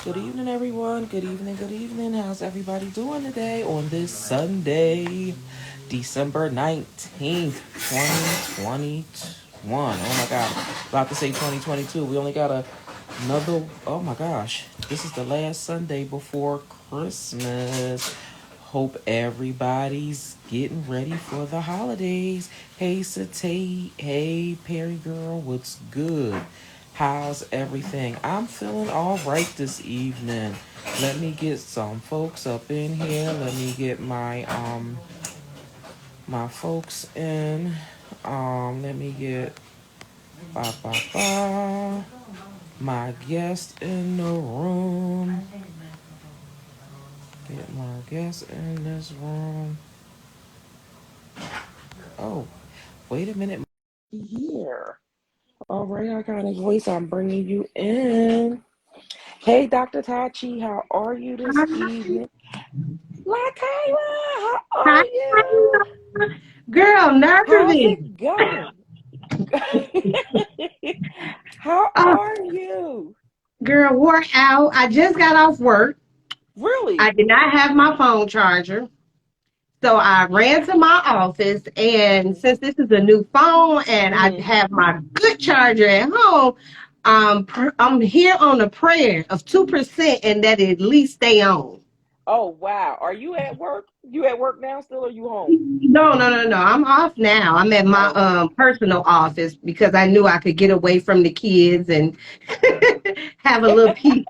Good evening, everyone. Good evening, good evening. How's everybody doing today on this Sunday, December 19th, 2021? Oh my God. About to say 2022. We only got another, oh my gosh. This is the last Sunday before Christmas. Hope everybody's getting ready for the holidays. Hey, Satay. Hey, Perry Girl. What's good? How's everything? I'm feeling all right this evening. Let me get some folks up in here. Let me get my folks in. Let me get ba ba ba my guest in the room. Get my guest in this room. Oh, wait a minute. Here. All right, I got a voice. I'm bringing you in. Hey, Dr. Tachi, how are you this Hi. evening? Lakhila, how Hi. are you? Girl, How's nervous. it going? How Oh, are you? girl, wore out. I just got off work. I Really? did not have my phone charger. So I ran to my office, and since this is a new phone and I Mm-hmm. have my good charger at home, I'm here on a prayer of 2% and that it at least stay on. Oh, wow. Are you at work? You at work now still or you home? No. I'm off now. I'm at my Oh, personal office because I knew I could get away from the kids and have a little peace.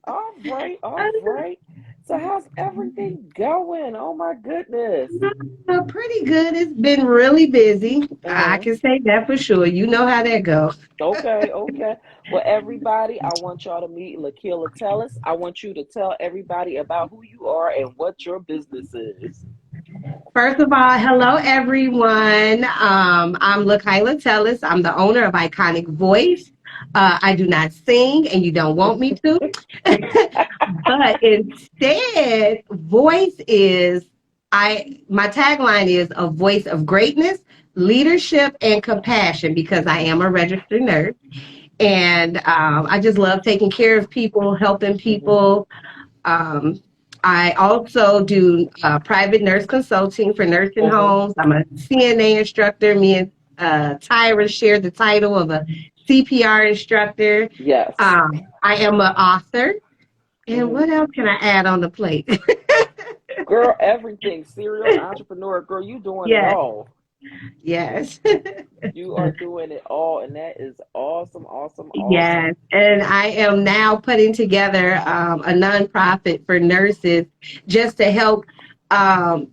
all right, all right. So how's everything going? Oh my goodness. Pretty good. It's been really busy. I Uh-huh. can say that for sure. You know how that goes. Okay, okay. Well, everybody, I want y'all to meet Lakhila Tellis. I want you to tell everybody about who you are and what your business is. First of all, hello everyone. I'm Lakhila Tellis. I'm the owner of Iconic Voice. I do not sing, and you don't want me to. But instead, voice is I. My tagline is a voice of greatness, leadership, and compassion because I am a registered nurse. And I just love taking care of people, helping Hmm. people. Um, I also do private nurse consulting for nursing Hmm. homes. I'm a CNA instructor. Me and Tyra share the title of a CPR instructor. Yes. I am an author. And Hmm. what else can I add on the plate? Girl, everything. Serial entrepreneur. Girl, you doing it Yes, all. yes. You are doing it all, and that is awesome, awesome, awesome. Yes, and I am now putting together a nonprofit for nurses just to help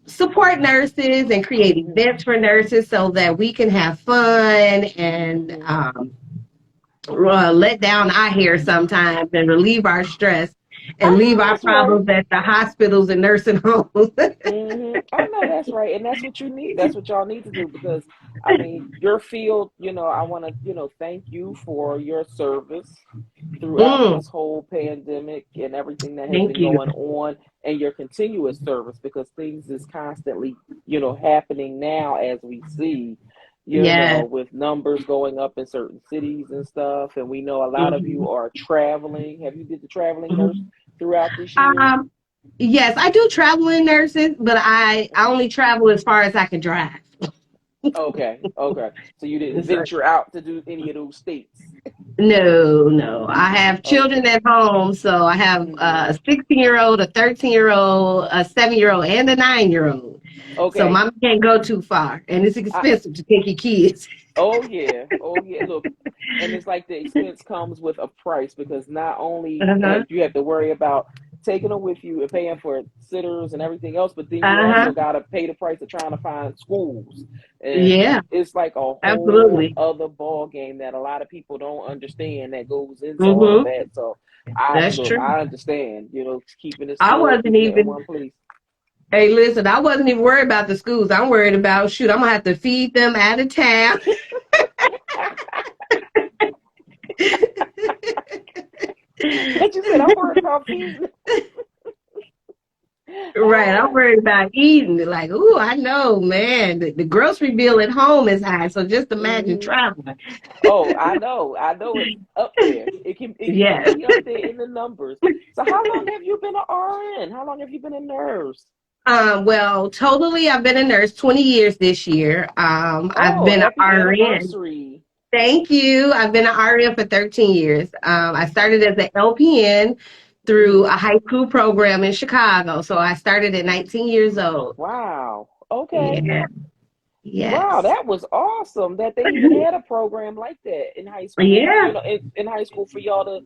support nurses and create Hmm. events for nurses so that we can have fun and Hmm. let down our hair sometimes and relieve our stress I and leave know our that's right. problems at the hospitals and nursing homes. I know that's right, and that's what you need. That's what y'all need to do because, I mean, your field. I want to, thank you for your service throughout Mm, this whole pandemic and everything that has thank been you. going on, and your continuous service because things is constantly, happening now as we see. Yes. With numbers going up in certain cities and stuff, and we know a lot of you Mhm. are traveling. Have you did the traveling nurse Mhm. throughout this year? Um, yes, I do travel in nurses, but I only travel as far as I can drive. Okay, okay. So you didn't So, venture out to do any of those states. no. I have children Okay. at home, so I have Hmm. a 16-year-old, a 13-year-old, a 7-year-old, and a 9-year-old. So Okay. mama can't go too far, and it's I, expensive to take your kids. oh yeah. Oh yeah. Look, and it's like the expense comes with a price because not only Uh-huh. you have to worry about taking them with you and paying for sitters and everything else, but then you Uh-huh. also got to pay the price of trying to find schools, and Yeah, it's like a whole absolutely. other ball game that a lot of people don't understand that goes into all of Mm-hmm. that. So I That's look, true. I understand. Keeping it I still, wasn't keeping it in even one place. Hey, listen, I wasn't even worried about the schools. I'm worried about, shoot, I'm gonna have to feed them out of town. But you said I'm worried about feeding. Right. I'm worried about eating. Like, ooh, I know, man. The grocery bill at home is high. So just imagine Hmm. traveling. Oh, I know. I know it's up there. It can Yes. be up there in the numbers. So how long have you been an RN? How long have you been a nurse? Well, totally, I've been a nurse 20 years this year. I've Oh, been an happy RN. anniversary. Thank you. I've been an RN for 13 years. I started as Okay. an LPN through a Hmm. high school program in Chicago. So I started at 19 years old. Wow. Okay. Yeah. Wow, Yes. that was awesome that they even had a program like that in high school, Yeah. in high school for y'all to,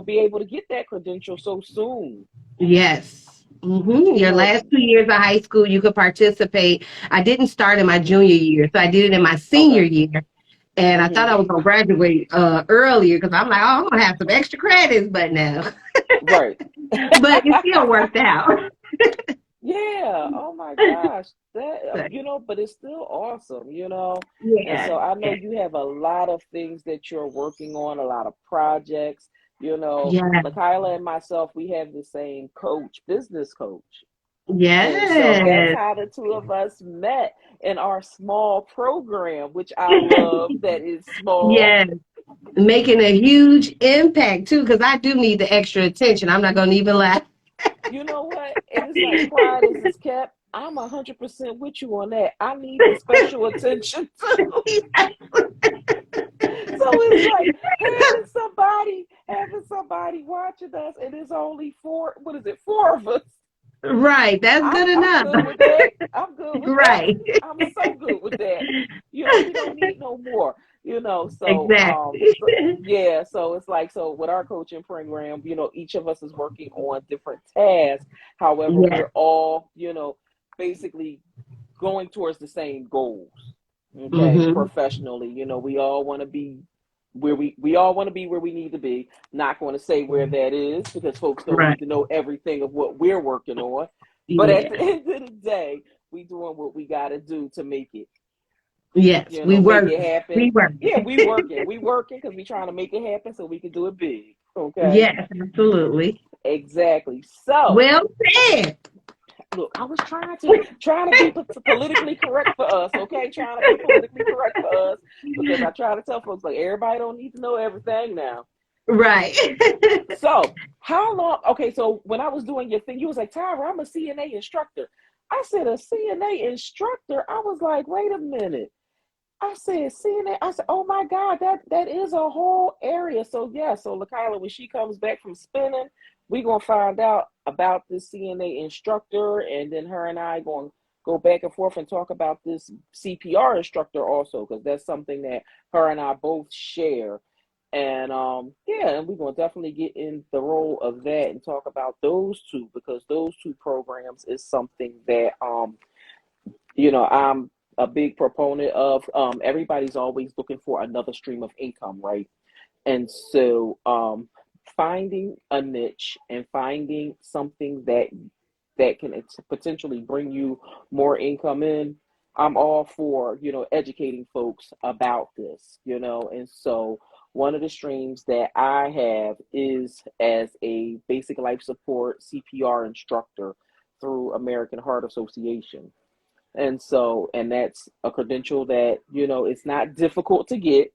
be able to get that credential so soon. Yes. You Your know, last 2 years of high school, you could participate. I didn't start in my hmm junior year, so I did it in my senior okay. year. And I thought Hmm. I was gonna graduate earlier because I'm like, oh, I'm gonna have some extra credits, but no. Right. But it still worked out. Yeah. Oh my gosh. That, So, but it's still awesome. And yeah, so I know yeah, you have a lot of things that you're working on, a lot of projects. yeah, Lakyla and myself, we have the same coach, business coach. And so that's yes, how the two of us met in our small program, which I love that is small. yes. Making a huge impact too, because I do need the extra attention. I'm not gonna even lie. You know what? And it's like pride is kept. I'm 100% with you on that. I need the special attention too. So it's like having somebody watching us, and there's only four. What is it? Four of us. Right, that's I'm good I'm enough. good with that. I'm good with that. Right, I'm so good with that. We don't need no more. exactly. So yeah, so it's like so with our coaching program, each of us is working on different tasks. However, Yes. we're all, basically going towards the same goals. Okay, Hmm. professionally, we all want to be we all want to be where we need to be. Not going to say where that is because folks don't Right. need to know everything of what we're working on. But at the Yeah. end of the day, we doing what we got to do to make it, Yes. We make work. it happen. We work. Yeah, we working because we trying to make it happen so we can do it big. Okay, Yes, absolutely. exactly. So Well said. look, I was trying to be politically correct for us, okay? Trying to be politically correct for us because I try to tell folks like everybody don't need to know everything now. Right. So how long? Okay, so when I was doing your thing, you was like, Tyra, I'm a CNA instructor. I said a CNA instructor. I was like, wait a minute. I said CNA. I said, oh my God, that is a whole area. So yeah, so Lakyla, when she comes back from spinning, we gonna find out about this CNA instructor, and then her and I going to go back and forth and talk about this CPR instructor also, because that's something that her and I both share. And yeah, and we're gonna definitely get in the role of that and talk about those two because those two programs is something that I'm a big proponent of. Everybody's always looking for another stream of income, right? And so finding a niche and finding something that can potentially bring you more income in, I'm all for, educating folks about this. And so one of the streams that I have is as a basic life support CPR instructor through American Heart Association. And so, and that's a credential that, it's not difficult to get.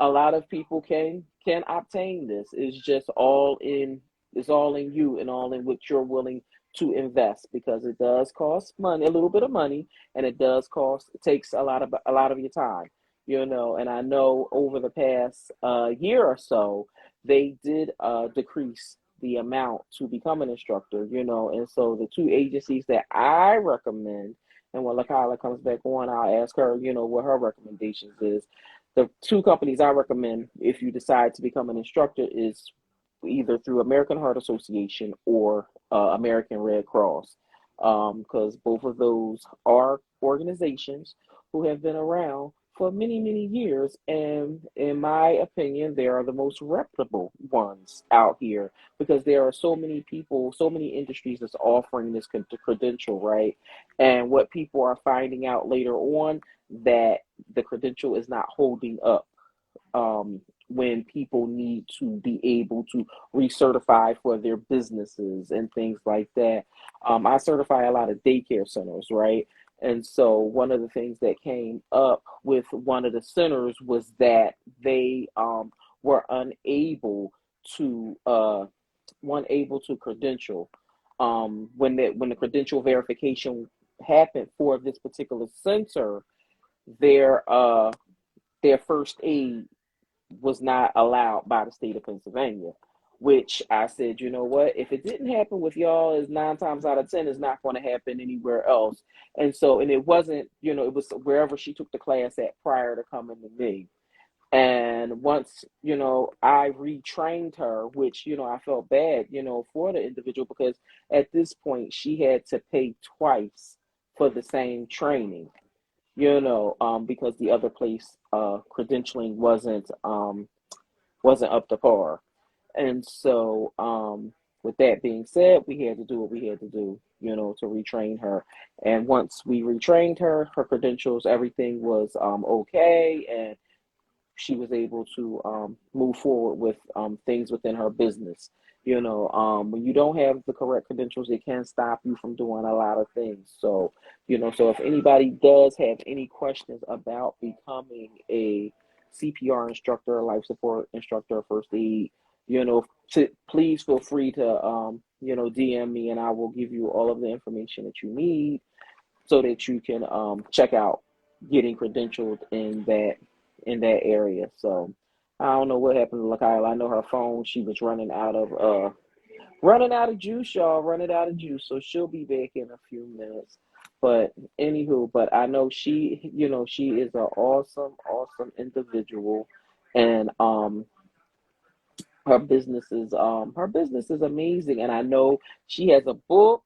A lot of people can obtain this. It's all in you and all in what you're willing to invest because it does cost money, a little bit of money, and it takes a lot of your time. And I know over the past year or so, they did decrease the amount to become an instructor. And so the two agencies that I recommend, and when Lakala comes back on, I'll ask her, what her recommendations is. The two companies I recommend if you decide to become an instructor is either through American Heart Association or American Red Cross, because both of those are organizations who have been around for many, many years, and in my opinion, they are the most reputable ones out here because there are so many people, so many industries that's offering this credential, right? And what people are finding out later on that the credential is not holding up when people need to be able to recertify for their businesses and things like that. I certify a lot of daycare centers, right? And so one of the things that came up with one of the centers was that they were to unable to credential. When the credential verification happened for this particular center, their their first aid was not allowed by the state of Pennsylvania. Which I said, you know what? If it didn't happen with y'all, is 9 times out of 10 is not going to happen anywhere else. And so, and it wasn't, it was wherever she took the class at prior to coming to me. And once, I retrained her, which, I felt bad, for the individual because at this point she had to pay twice for the same training, because the other place credentialing wasn't up to par. And so, with that being said, we had to do what we had to do, to retrain her. And once we retrained her, her credentials, everything was okay, and she was able to move forward with things within her business. When you don't have the correct credentials, it can stop you from doing a lot of things. So, so if anybody does have any questions about becoming a CPR instructor, life support instructor, first aid, please feel free to, DM me and I will give you all of the information that you need so that you can check out getting credentialed in that area. So I don't know what happened to Lakhila. I know her phone, she was running out of juice, y'all, running out of juice. So she'll be back in a few minutes. But anywho, but I know she is an awesome, awesome individual. And her business is amazing. And I know she has a book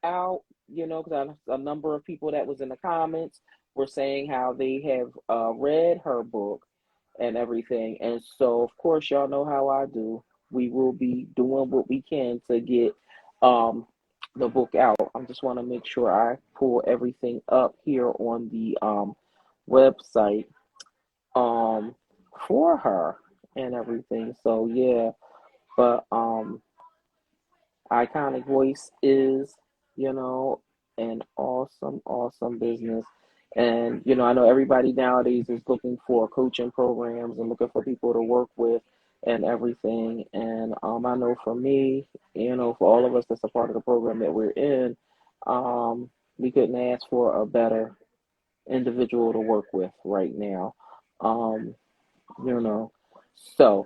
out, because a number of people that was in the comments were saying how they have read her book and everything. And so, of course, y'all know how I do. We will be doing what we can to get the book out. I just want to make sure I pull everything up here on the website um, for her and everything. So, yeah, but Iconic Voice is, an awesome, awesome business. And, I know everybody nowadays is looking for coaching programs and looking for people to work with and everything. And I know for me, for all of us that's a part of the program that we're in, we couldn't ask for a better individual to work with right now. Um, you know, so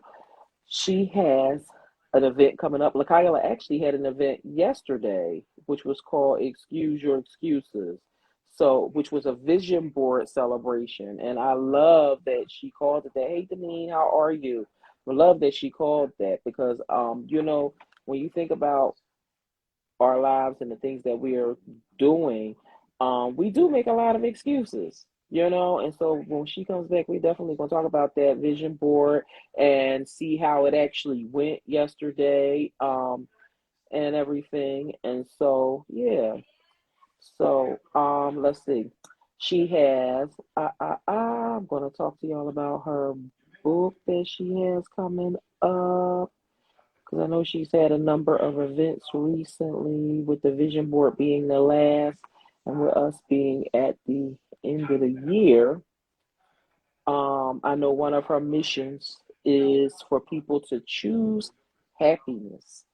she has an event coming up. Lakhila actually had an event yesterday, which was called Excuse Your Excuses. So, which was a vision board celebration. And I love that she called it that. Hey, Deneen, how are you? I love that she called that because, when you think about our lives and the things that we are doing, we do make a lot of excuses, and so when she comes back, we definitely gonna talk about that vision board and see how it actually went yesterday, and everything. And so, yeah. So, let's see. She has, I'm gonna talk to y'all about her book that she has coming up because I know she's had a number of events recently, with the vision board being the last, and with us being at the end of the year. I know one of her missions is for people to choose happiness.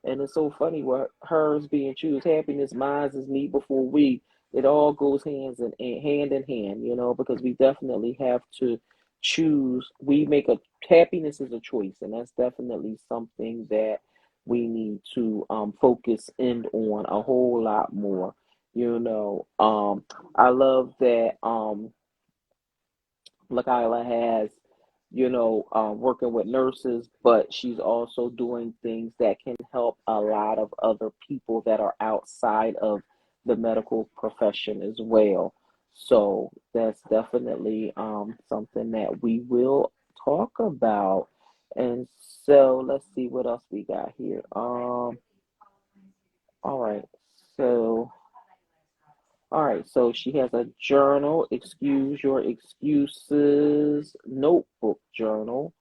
And it's so funny what hers being choose happiness, mine is me before we. It all goes hand in hand, because we definitely have to choose. We make a happiness is a choice, and that's definitely something that we need to focus in on a whole lot more. I love that Lakhila has, working with nurses, but she's also doing things that can help a lot of other people that are outside of the medical profession as well. So that's definitely something that we will talk about. And so let's see what else we got here. All right. So all right, so she has a journal, Excuse Your Excuses notebook journal.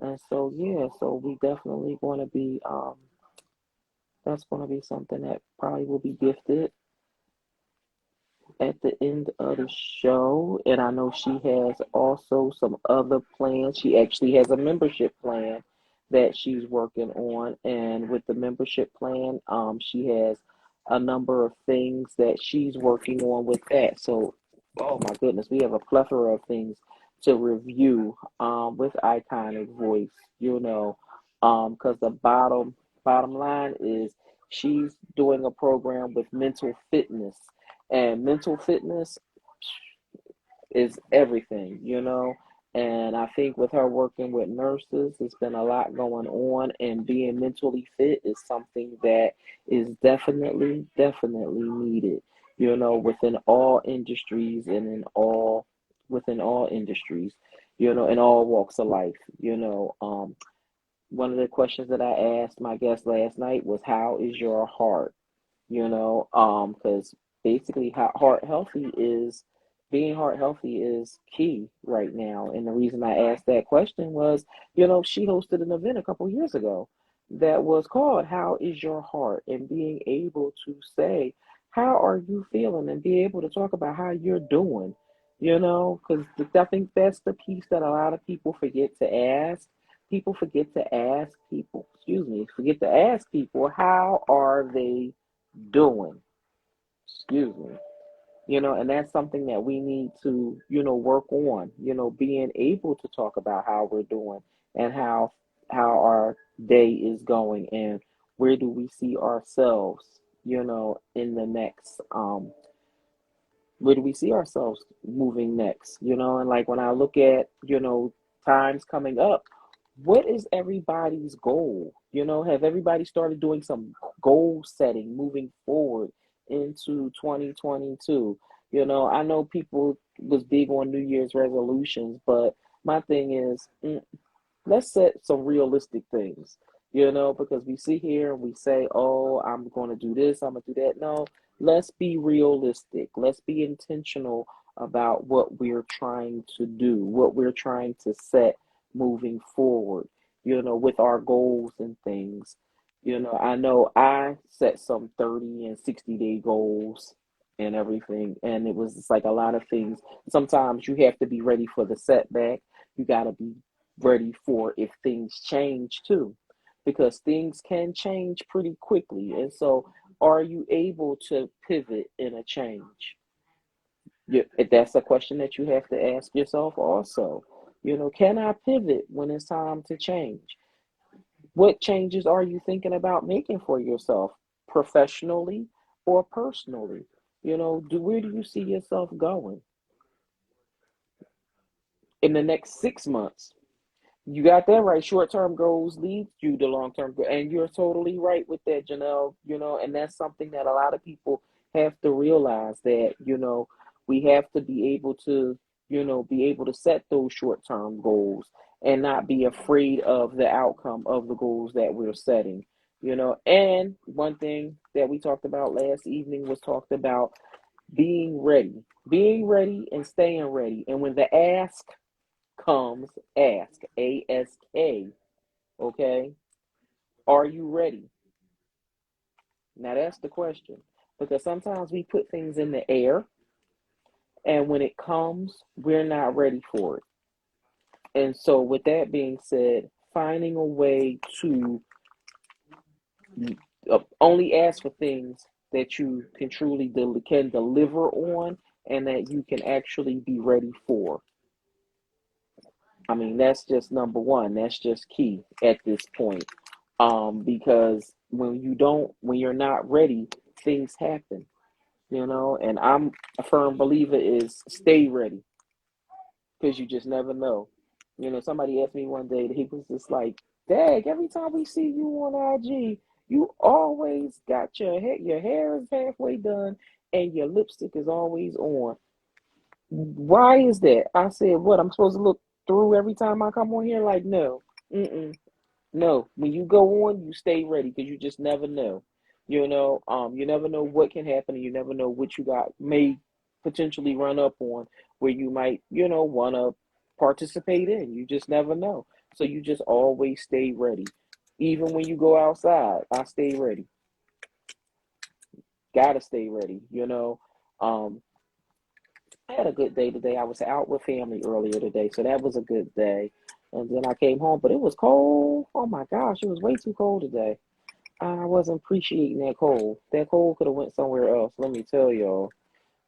And so yeah, so we definitely going to be that's going to be something that probably will be gifted at the end of the show. And I know she has also some other plans. She actually has a membership plan that she's working on. And with the membership plan, she has a number of things that she's working on with that. So, oh my goodness, we have a plethora of things to review with Iconic Voice, because the bottom line is she's doing a program with mental fitness, and mental fitness is everything. And I think with her working with nurses, there's been a lot going on, and being mentally fit is something that is definitely needed, within all industries and within all industries, in all walks of life. One of the questions that I asked my guest last night was, how is your heart? Because basically, being heart healthy is key right now. And the reason I asked that question was, she hosted an event a couple years ago that was called How is Your Heart? And being able to say, how are you feeling? And be able to talk about how you're doing, because I think that's the piece that a lot of people forget to ask. People forget to ask people, how are they doing? Excuse me. And that's something that we need to, work on, being able to talk about how we're doing, and how our day is going, and where do we see ourselves, in the next where do we see ourselves moving next, and like when I look at, times coming up, what is everybody's goal? Have everybody started doing some goal setting moving forward into 2022? I know people was big on New Year's resolutions, but my thing is, let's set some realistic things, because we sit here and we say, oh, I'm going to do this, I'm going to do that. No, let's be realistic. Let's be intentional about what we're trying to do, what we're trying to set moving forward, with our goals and things. I know I set some 30 and 60-day goals and everything, and it was just like a lot of things. Sometimes you have to be ready for the setback. You got to be ready for if things change too, because things can change pretty quickly. And so, are you able to pivot in a change? That's a question that you have to ask yourself also. Can I pivot when it's time to change? What changes are you thinking about making for yourself, professionally or personally? Where do you see yourself going in the next 6 months? You got that right. Short term goals lead you to long term goals. And you're totally right with that, Janelle. And that's something that a lot of people have to realize, that, we have to be able to set those short term goals and not be afraid of the outcome of the goals that we're setting. And one thing that we talked about last evening was talked about being ready and staying ready. And when the ask comes, ask, ASK, okay? Are you ready? Now that's the question. Because sometimes we put things in the air, and when it comes, we're not ready for it. And so, with that being said, finding a way to only ask for things that you can truly can deliver on, and that you can actually be ready for. I mean, that's just number one. That's just key at this point. Because when you're not ready, things happen, and I'm a firm believer is stay ready, because you just never know. Somebody asked me one day, that he was just like, Dag, every time we see you on IG, you always got your hair is halfway done and your lipstick is always on. Why is that? I said, what, I'm supposed to look through every time I come on here? Like, no. Mm-mm. No, when you go on, you stay ready, because you just never know. You never know what can happen, and you never know what you got may potentially run up on, where you might, want to participate in. You just never know. So you just always stay ready. Even when you go outside, I stay ready. Gotta stay ready, you know. Um, I had a good day today. I was out with family earlier today, so that was a good day. And then I came home, but it was cold. Oh my gosh, it was way too cold today. I wasn't appreciating that cold. That cold could have went somewhere else, let me tell y'all.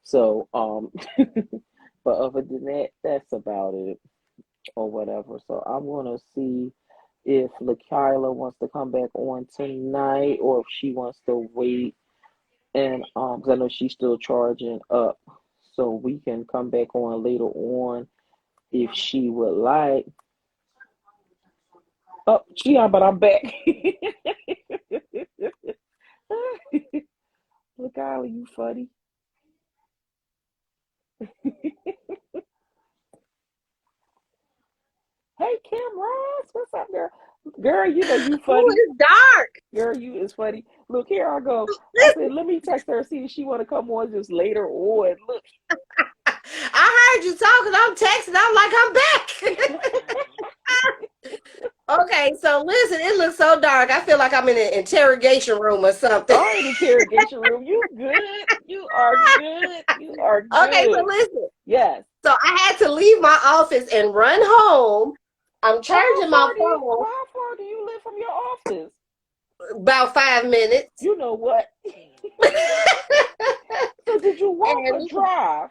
So, but other than that, that's about it or whatever. So I'm gonna see if Lakhila wants to come back on tonight or if she wants to wait. And 'cause I know she's still charging up, so we can come back on later on if she would like. Oh, yeah, but I'm back. Lakhila, you funny. Hey, Kim Ross, what's up, girl? Girl, you know you Oh, funny. it's dark. Girl, you is funny. Look, here I go. I said, let me text her, see if she want to come on just later on. Look. I heard you talking. I'm texting. I'm like, I'm back. Okay, so listen, it looks so dark. I feel like I'm in an interrogation room or something. All right, interrogation room. You good? You are good. You are Okay, so good. listen. Yes. So I had to leave my office and run home. I'm Well, how charging my far do you? phone Well, how far do you live from your office? about 5 minutes. You know what? So did you walk or And drive?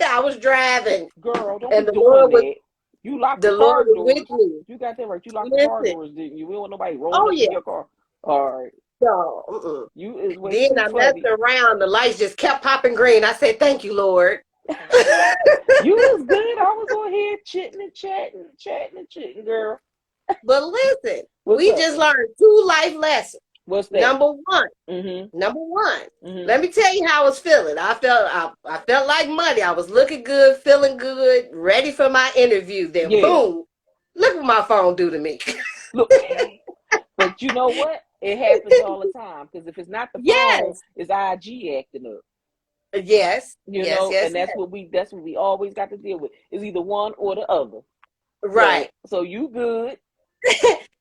I was driving, Girl, don't be and doing that. You locked the the Lord car was with doors. me. You got that right. You locked the car Listen, doors, didn't you? We don't want nobody rolling oh up in yeah, your car. All right. no. Mm-mm. You is way Then too I messed funny. around. The lights just kept popping green. I said, "Thank you, Lord." You was good. I was on here chitting and chatting, chatting and chitting, girl. But listen, What's we up? just learned two life lessons. What's that? Number one, Mm-hmm. number one. Mm-hmm. Let me tell you how I was feeling. I felt like money. I was looking good, feeling good, ready for my interview. Then Yeah. boom, look what my phone do to me. Look, but you know what? It happens all the time. Because if it's not the phone, Yes, it's IG acting up. yes, You yes, know, yes, and yes. that's what we always got to deal with. It's either one or the other. Right. So you good.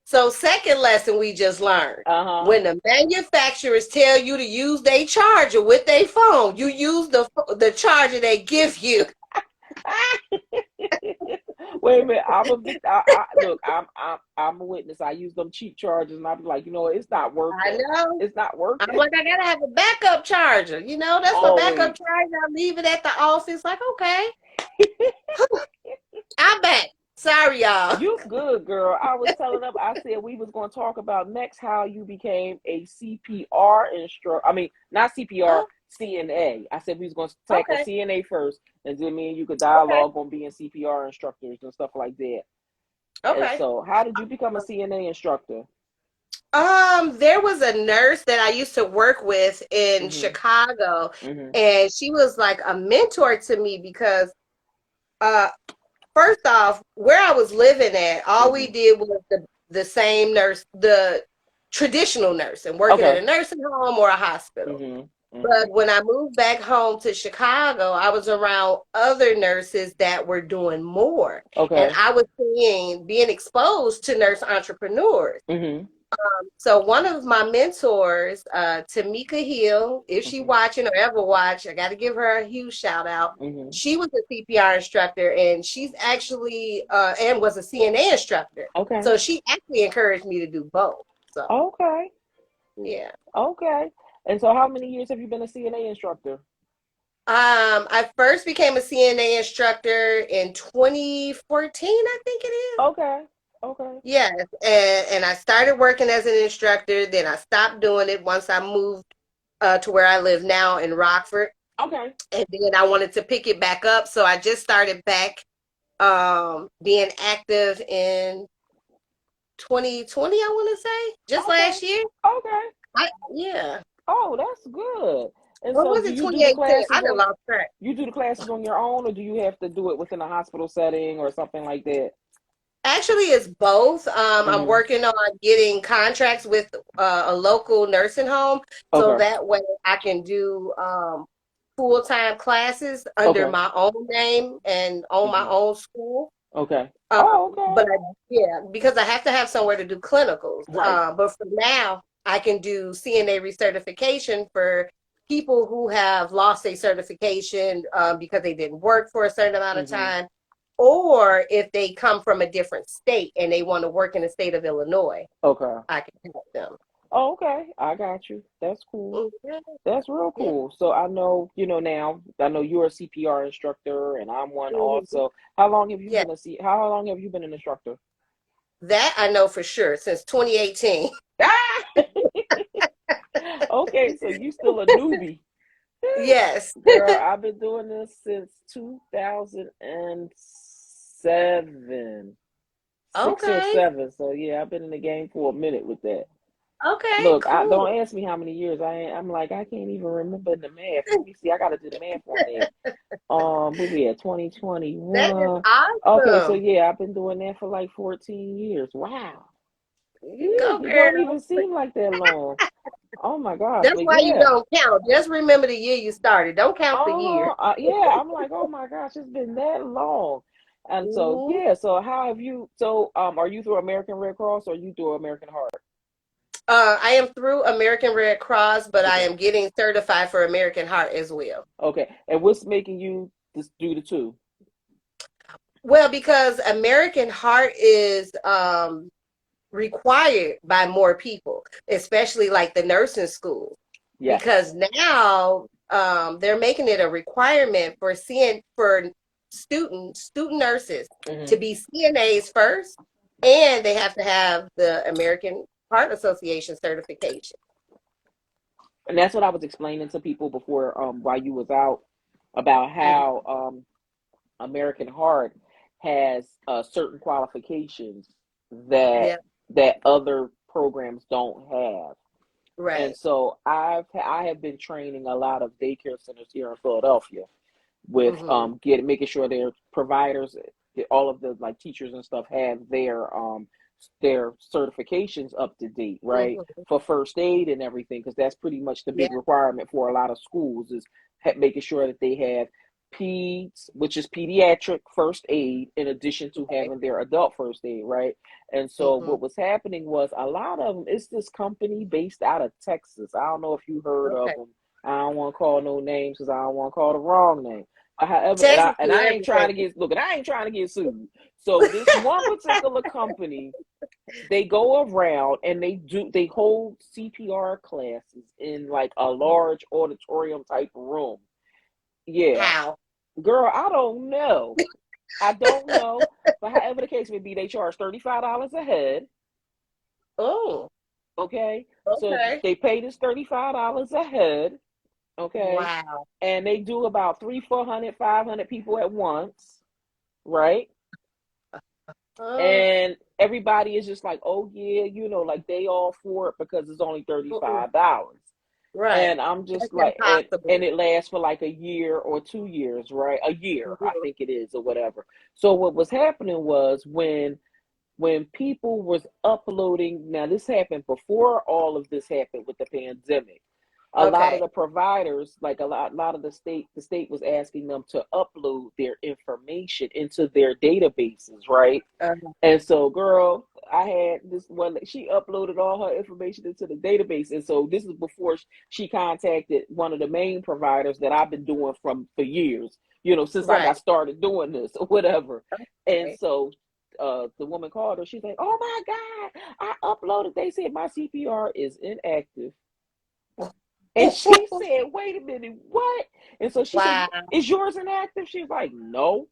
So second lesson we just learned. Uh-huh. When the manufacturers tell you to use their charger with their phone, you use the charger they give you. Wait a minute. I'm a victim. Look, I'm a witness. I use them cheap chargers and I be like, you know what? It's not I working. know. It's not I'm working. like, I gotta have a backup charger. That's my backup Always. charger. I leave it at the office. Like, okay, I'm back. Sorry, y'all. You good, girl. I was telling them, I said we was going to talk about next how you became a CPR instructor. I mean, not CPR, Oh, CNA. I said we was going to tackle okay, CNA first, and then me and you could okay, dialogue on being CPR instructors and stuff like that. And okay. so, how did you become a CNA instructor? There was a nurse that I used to work with in Mhm. Chicago, Mhm. and she was like a mentor to me because uh first off, where I was living at, all we Mhm. did was the same nurse, the traditional nurse, and working in Okay. a nursing home or a hospital. Mhm. Mhm. But when I moved back home to Chicago, I was around other nurses that were doing more. And Okay. I was being exposed to nurse entrepreneurs. Mhm. So one of my mentors, Tamika Hill, if she Mhm. watching or ever watch, I got to give her a huge shout out. Mhm. She was a CPR instructor, and she's actually and was a CNA instructor. Okay. So she actually encouraged me to do both. So Okay. yeah. Okay. And so, how many years have you been a CNA instructor? I first became a CNA instructor in 2014, I think it is. Okay. Okay. Yes, and I started working as an instructor. Then I stopped doing it once I moved to where I live now in Rockford. Okay. And then I wanted to pick it back up. So I just started back being active in 2020, I want to say, just Okay. last year. Okay. Yeah. Oh, that's good. And Or so, was do it you do the 2018? I classes done on lost track. your own, or do you have to do it within a hospital setting or something like that? Actually, it's both. I'm Mm-hmm. working on getting contracts with a local nursing home so Okay. that way I can do full-time classes under Okay. my own name and own my Mm-hmm. own school. Okay. Um, Oh, okay. but yeah, because I have to have somewhere to do clinicals. Right. But for now, I can do CNA recertification for people who have lost a certification because they didn't work for a certain amount of Mm-hmm. time, or if they come from a different state and they want to work in the state of Illinois, Okay. I can help them. Oh, okay. I got you. That's cool. Mhm. That's real Yeah. cool. So I know, now, I know you're a CPR instructor and I'm one Mhm. also. How long have you Yeah, been how long have you been an instructor? that I know for sure since 2018. Ah! Okay, so you still a newbie. Yes. Girl, I've been doing this since 2007. 6 or Okay. 7. So yeah, I've been in the game for a minute with that. Okay. Look, I Cool. don't ask me how many years I'm like, I can't even remember the math. Let me see. I gotta do the math on that. What we at That is 2021. Okay, so awesome. yeah, I've been doing that for like 14 years. Wow. You Yeah, go, it don't girl. even seem like that long. Oh my gosh, That's but why you yeah. don't count. Just remember the year you started. Don't count the year. Yeah, I'm like, oh my gosh, it's been that long. And so Hmm. yeah, so how have you are you through American Red Cross or you through American Heart? I am through American Red Cross, but I Okay. am getting certified for American Heart as well. Okay. And what's making you just do the two? Well, because American Heart is required by more people, especially like the nursing schools, Yes. because now they're making it a requirement for student nurses to Hmm. be CNAs first, and they have to have the American Heart Association certification. And that's what I was explaining to people before while you was out about Mhm. how American Heart has certain qualifications that Yeah, other programs don't have. And right. so I have been training a lot of daycare centers here in Philadelphia with Hmm. getting making sure their providers, all of the like teachers and stuff have their certifications up to date, right? Hmm. For first aid and everything, because that's pretty much the Yeah, big requirement for a lot of schools is making sure that they have peds, which is pediatric first aid, in addition to right. having their adult first aid, right? And so Hmm. what was happening was a lot of them, it's this company based out of Texas. I don't know if you heard of Okay. them. I don't want to call no names because I don't want to call the wrong name. However, Texas and do I ain't trying everything. to get look, and I ain't trying to get sued. So this one particular company, they go around and they hold CPR classes in like a large auditorium type room. Yeah, How? girl, I don't know. I don't know, but however the case may be, they charge $35 a head. Oh, Okay, so okay. they pay this $35 a head. Okay, Wow. and they do about 500 people at once, right? Uh, And everybody is just like, oh yeah, like they all for it because it's only mm-mm. $35. Right. And I'm just That's like, and impossible. it lasts for like a year or 2 years, right? A year, I Mhm. think it is, or whatever. So what was happening was when people was uploading, now this happened before all of this happened with the pandemic. A lot of Okay. the providers, like a lot of the state was asking them to upload their information into their databases, right? And so, girl, I had this one. She uploaded all her information into the database, and so this is before she contacted one of the main providers that I've been doing for years. Since I got Right. started doing this or whatever. And Okay. so, the woman called her. She's like, "Oh my God, I uploaded. They said my CPR is inactive." And she said, "Wait a minute, what?" And so she said, Wow. "Is yours inactive?" She's like, "No."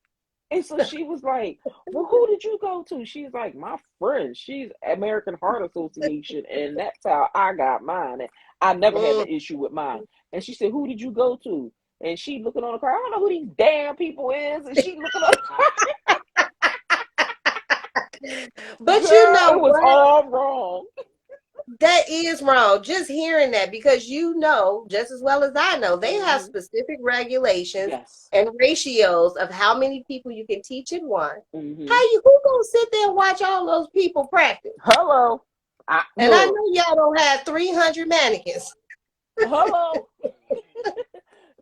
And so she was like, "Well, who did you go to?" She's like, "My friend. She's American Heart Association, and that's how I got mine. And I never had Mm. an issue with mine." And she said, "Who did you go to?" And she looking on the car. I don't know who these damn people is. And she looking on But you girl, know it was what? all wrong. That is wrong. Just hearing that, because you know just as well as I know, they have Hmm. specific regulations Yes. and ratios of how many people you can teach at once. How Hmm. you who gonna sit there and watch all those people practice? Hello. And I Look. know y'all don't have 300 mannequins. Hello.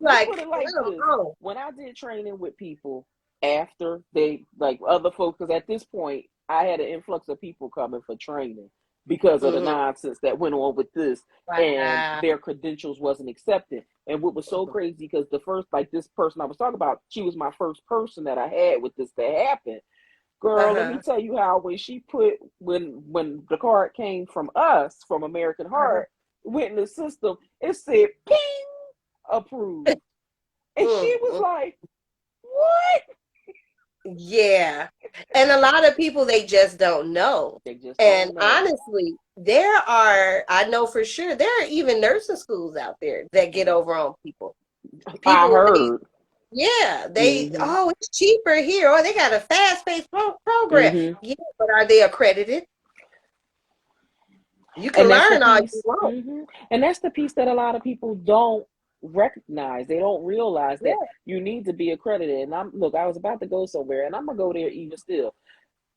Let's Like, put it like come this. on. When I did training with people, after they, like other folks, because at this point I had an influx of people coming for training because of the Mm-hmm. nonsense that went on with this, and Wow. their credentials wasn't accepted. And what was so crazy, because the first, like this person I was talking about, she was my first person that I had with this that happened. Girl, let me Uh-huh. tell you how when she put, when the card came from us, from American Uh-huh. Heart, went in the system, it said ping, approved. And she was Mm. like, what? Yeah. And a lot of people, they just don't know. They just And don't know. honestly, I know for sure, there are even nursing schools out there that get over on people. I People will pay, heard. yeah, Mm-hmm. it's cheaper here, or they got a fast-paced program. Mm-hmm. Yeah, but are they accredited? You can And that's the learn all you piece. want. Mm-hmm. And that's the piece that a lot of people don't recognize. They don't realize that Yeah. you need to be accredited. And I was about to go somewhere, and I'm gonna go there even still.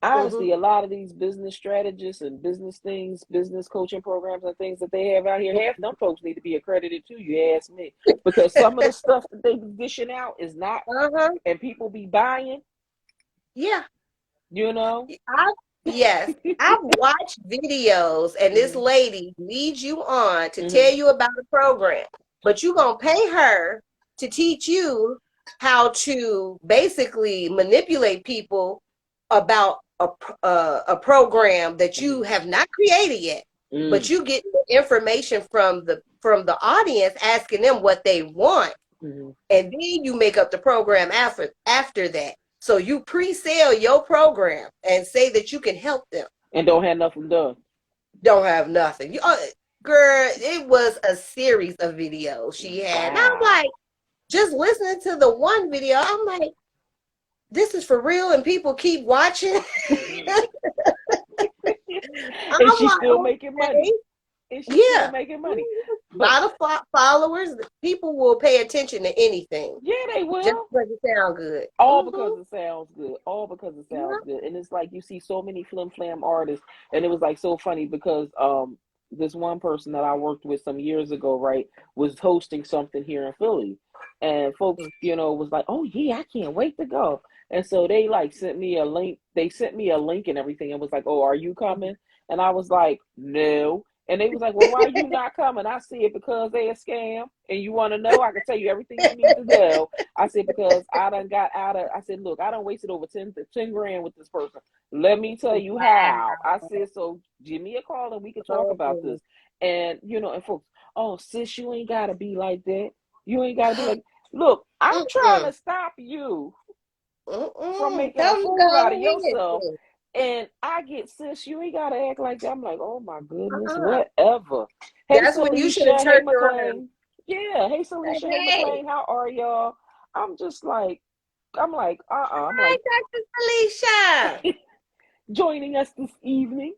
Hmm. Honestly, a lot of these business strategists and business things, business coaching programs and things that they have out here, half them folks need to be accredited too, you ask me. Because some of the stuff that they be dishing out is not, Uh-huh. and people be buying, Yeah. you know? I yes, I've watched videos, and this Mm-hmm. lady leads you on to Mm-hmm. tell you about a program, but you're gonna pay her to teach you how to basically manipulate people about a program that you Mm-hmm. have not created yet, but Mm. you get the information from the audience asking them what they want, Mm-hmm. and then you make up the program after that. So you pre-sell your program and say that you can help them. And don't have nothing done. Don't have nothing. Girl, it was a series of videos she had. And I'm Wow. like, just listening to the one video, I'm like, this is for real, and people keep watching. And I'm she's like, still making money. okay, And she's still yeah. making money. A But lot of followers. People will pay attention to anything yeah, they just will. because it sounds good. All Hmm. because it sounds good. All because it sounds Yeah. good. And it's like you see so many flim flam artists, and it was like so funny because this one person that I worked with some years ago, right, was hosting something here in Philly. And folks, was like, oh yeah, I can't wait to go. And so they like sent me a link. They sent me a link and everything, and was like, oh, are you coming? And I was like, no. And they was like, well, why you not coming? I said, because they a scam. And you want to know, I can tell you everything you need to know. I said, because I done got out of, I said, look, I done wasted over 10 grand with this person. Let me tell you how. I said, so give me a call and we can talk about Wow. this. And, and folks, oh, sis, you ain't got to be like that. You ain't got to be like, look, I'm trying Mm-mm. to stop you from Mm-mm. making a Tell them to fool go out of yourself. ahead. And I get, sis, you ain't got to act like that. I'm like, oh my goodness, Uh-uh. whatever. Hey, That's when you should have Celicia. Hey, turned around. McLean. Yeah. Hey, Like, Celicia. Hey, hey, McLean. How are y'all? I'm just like, I'm like, I'm hi, like, Dr. Felicia. joining us this evening.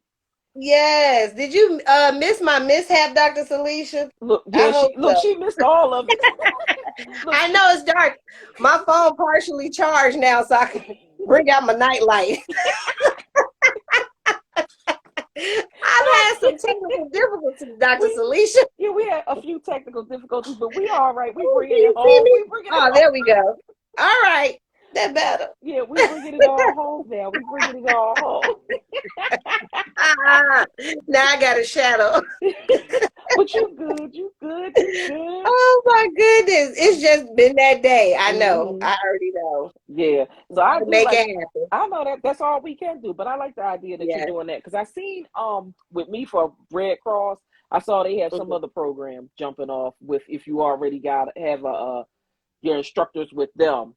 Yes. Did you miss my mishap, Dr. Felicia? Look, I yeah, hope so. she missed all of it. Look, I know it's dark. My phone partially charged now, so I can bring out my nightlight. I've had some technical difficulties, Dr. we, Felicia. we had a few technical difficulties, but we all right. We Oh, can bringing it you see home. me? We bringing it Oh, home. there we go. All right. That better. Yeah, we bringing it all home now. We bringing it all home. Ah, now I got a shadow. But you good. You good. You good. Oh my goodness. It's just been that day. I know. Hmm. I already know. Yeah. So I Gotta do make like. it happen. I know that's all we can do, but I like the idea that you're Yes. doing that because I seen with me for Red Cross, I saw they have some Mhm. other program jumping off with if you already got have your instructors with them.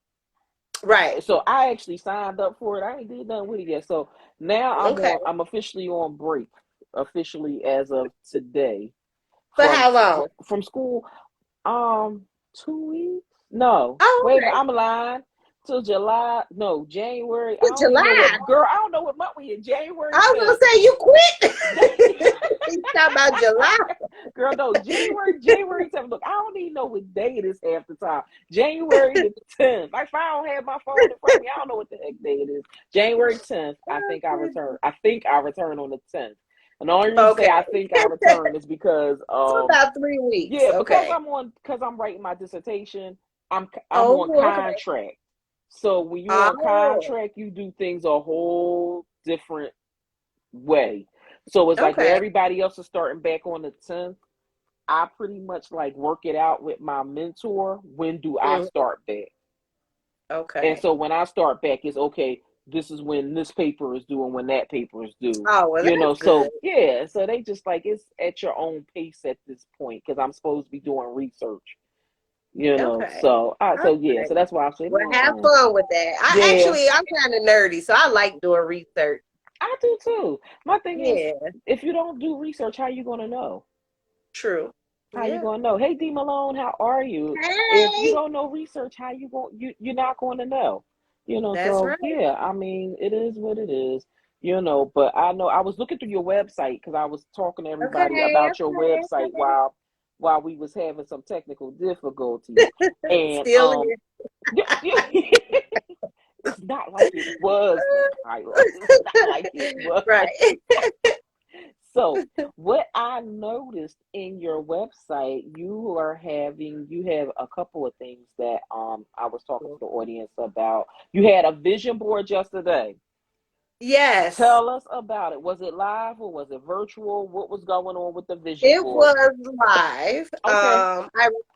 Right. So I actually signed up for it. I ain't did nothing with it yet. So now Okay. I'm officially on break officially as of today For how long? from school. 2 weeks? No, Oh, wait a minute. okay. I'm lying. Till July? No, January. I To don't even know July. what girl. I don't know what month we in. January I was 10th. gonna say you quit. You talking about July? Girl, no, January 10th. Look, I don't even know what day it is half the time. January the 10th. Like if I don't have my phone in front of me, I don't know what the heck day it is. January 10th. I think I return. I think I return on the 10th. And the only reason I say Okay. I think I return is because So about 3 weeks. yeah, Okay. because I'm writing my dissertation. I'm Oh, on okay. contract. So when you're on Oh, contract, you do things a whole different way. So it's like where okay. everybody else is starting back on the 10th, I pretty much like work it out with my mentor. When do I Mm, start back? And okay. so when I start back, it's okay. This is when this paper is due and when that paper is due. Oh, well, You know, that's good. so yeah, so they just like it's at your own pace at this point because I'm supposed to be doing research. You know, Okay. so yeah, Okay. so that's why I say Well, no. have fun with that. Yeah, I'm kind of nerdy, so I like doing research. I do too. My thing is, Yeah, if you don't do research, how you gonna know? true. How you Yeah. gonna know? Hey, D Malone, how are you? If you Hey, don't know research, how you're not going to know. You know, that's so right. yeah, I mean, it is what it is. You know, but I know I was looking through your website because I was talking to everybody Okay, about your website okay, while we was having some technical difficulties, okay. and Still here. it's not like it was, Kyla. It's not like it was. Right. So, what I noticed in your website, you have a couple of things that I was talking to the audience about. You had a vision board yesterday. Yes, Tell us about it. Was it live or was it virtual? What was going on with the vision it board? was live. Okay.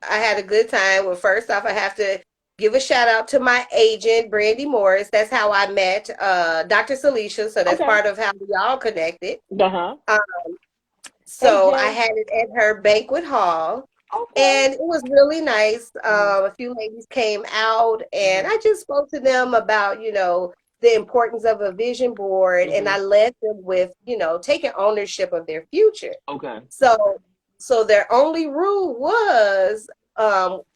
I had a good time. Well, first off, I have to give a shout out to my agent, Brandy Morris. That's how I met Dr. Salisha. So that's Okay. part of how we all connected. Uh-huh. Um, Hey so I Jay. had it at her banquet hall. Okay. And it was really nice. Mm-hmm. A few ladies came out, and Mm-hmm. I just spoke to them about, the importance of a vision board, and Mm-hmm. I led them with, taking ownership of their future. Okay. So, so their only rule was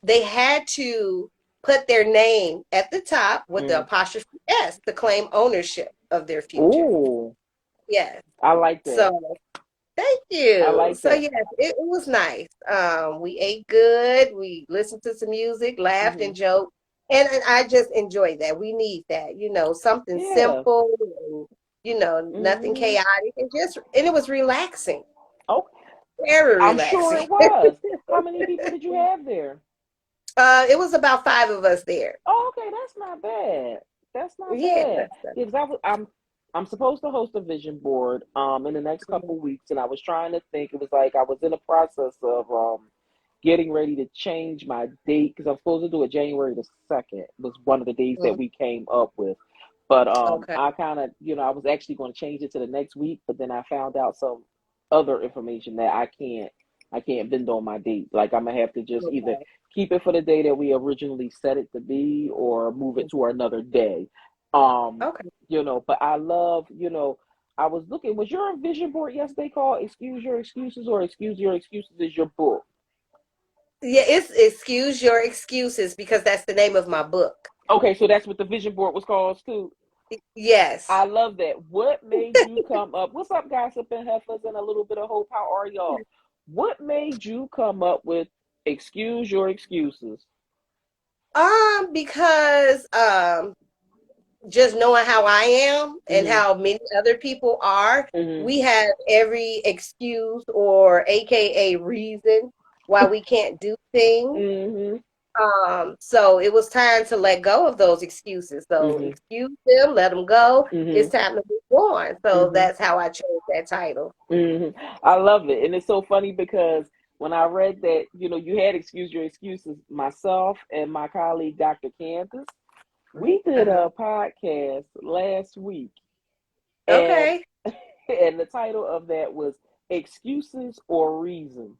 they had to put their name at the top with the Mm. apostrophe S to claim ownership of their future. Ooh, Yes. I like that. So thank I you. like So that. yes, it was nice. We ate good. We listened to some music, laughed Mm-hmm. and joked, and I just enjoyed that. We need that, something Yeah. simple and nothing Mm-hmm. chaotic, and it was relaxing, Oh, very I'm sure it relaxing. was. How many people did you have there? It was about five of us there. Oh, okay, that's not bad. That's not Yeah. bad. Yeah, because I'm supposed to host a vision board in the next couple weeks, and I was trying to think. It was like I was in the process of getting ready to change my date because I'm supposed to do it January the 2nd was one of the days that Mhm. we came up with. But Okay. I kind of, I was actually going to change it to the next week, but then I found out some other information that I can't bend on my date. Like I'm gonna have to just either Okay. keep it for the day that we originally set it to be or move it to another day. Okay. But I love, I was looking, was your vision board yesterday called Excuse Your Excuses or Excuse Your Excuses is your book? Yeah, it's excuse your excuses because that's the name of my book. Okay, so that's what the vision board was called too. Yes. I love that. What made you come up? What's up, gossip and heifers and a little bit of hope? How are y'all? What made you come up with Excuse Your Excuses? Because just knowing how I am and Mm-hmm. how many other people are, Mm-hmm. we have every excuse or AKA reason why we can't do things. Mm-hmm. So it was time to let go of those excuses. So Mm-hmm. excuse them, let them go. It's Mm-hmm. time to move on. So Mm-hmm. that's how I chose that title. Hmm. I love it. And it's so funny because when I read that, you had Excuse Your Excuses, myself and my colleague, Dr. Candace, we did Uh-huh. a podcast last week. And Okay. and the title of that was Excuses or Reasons.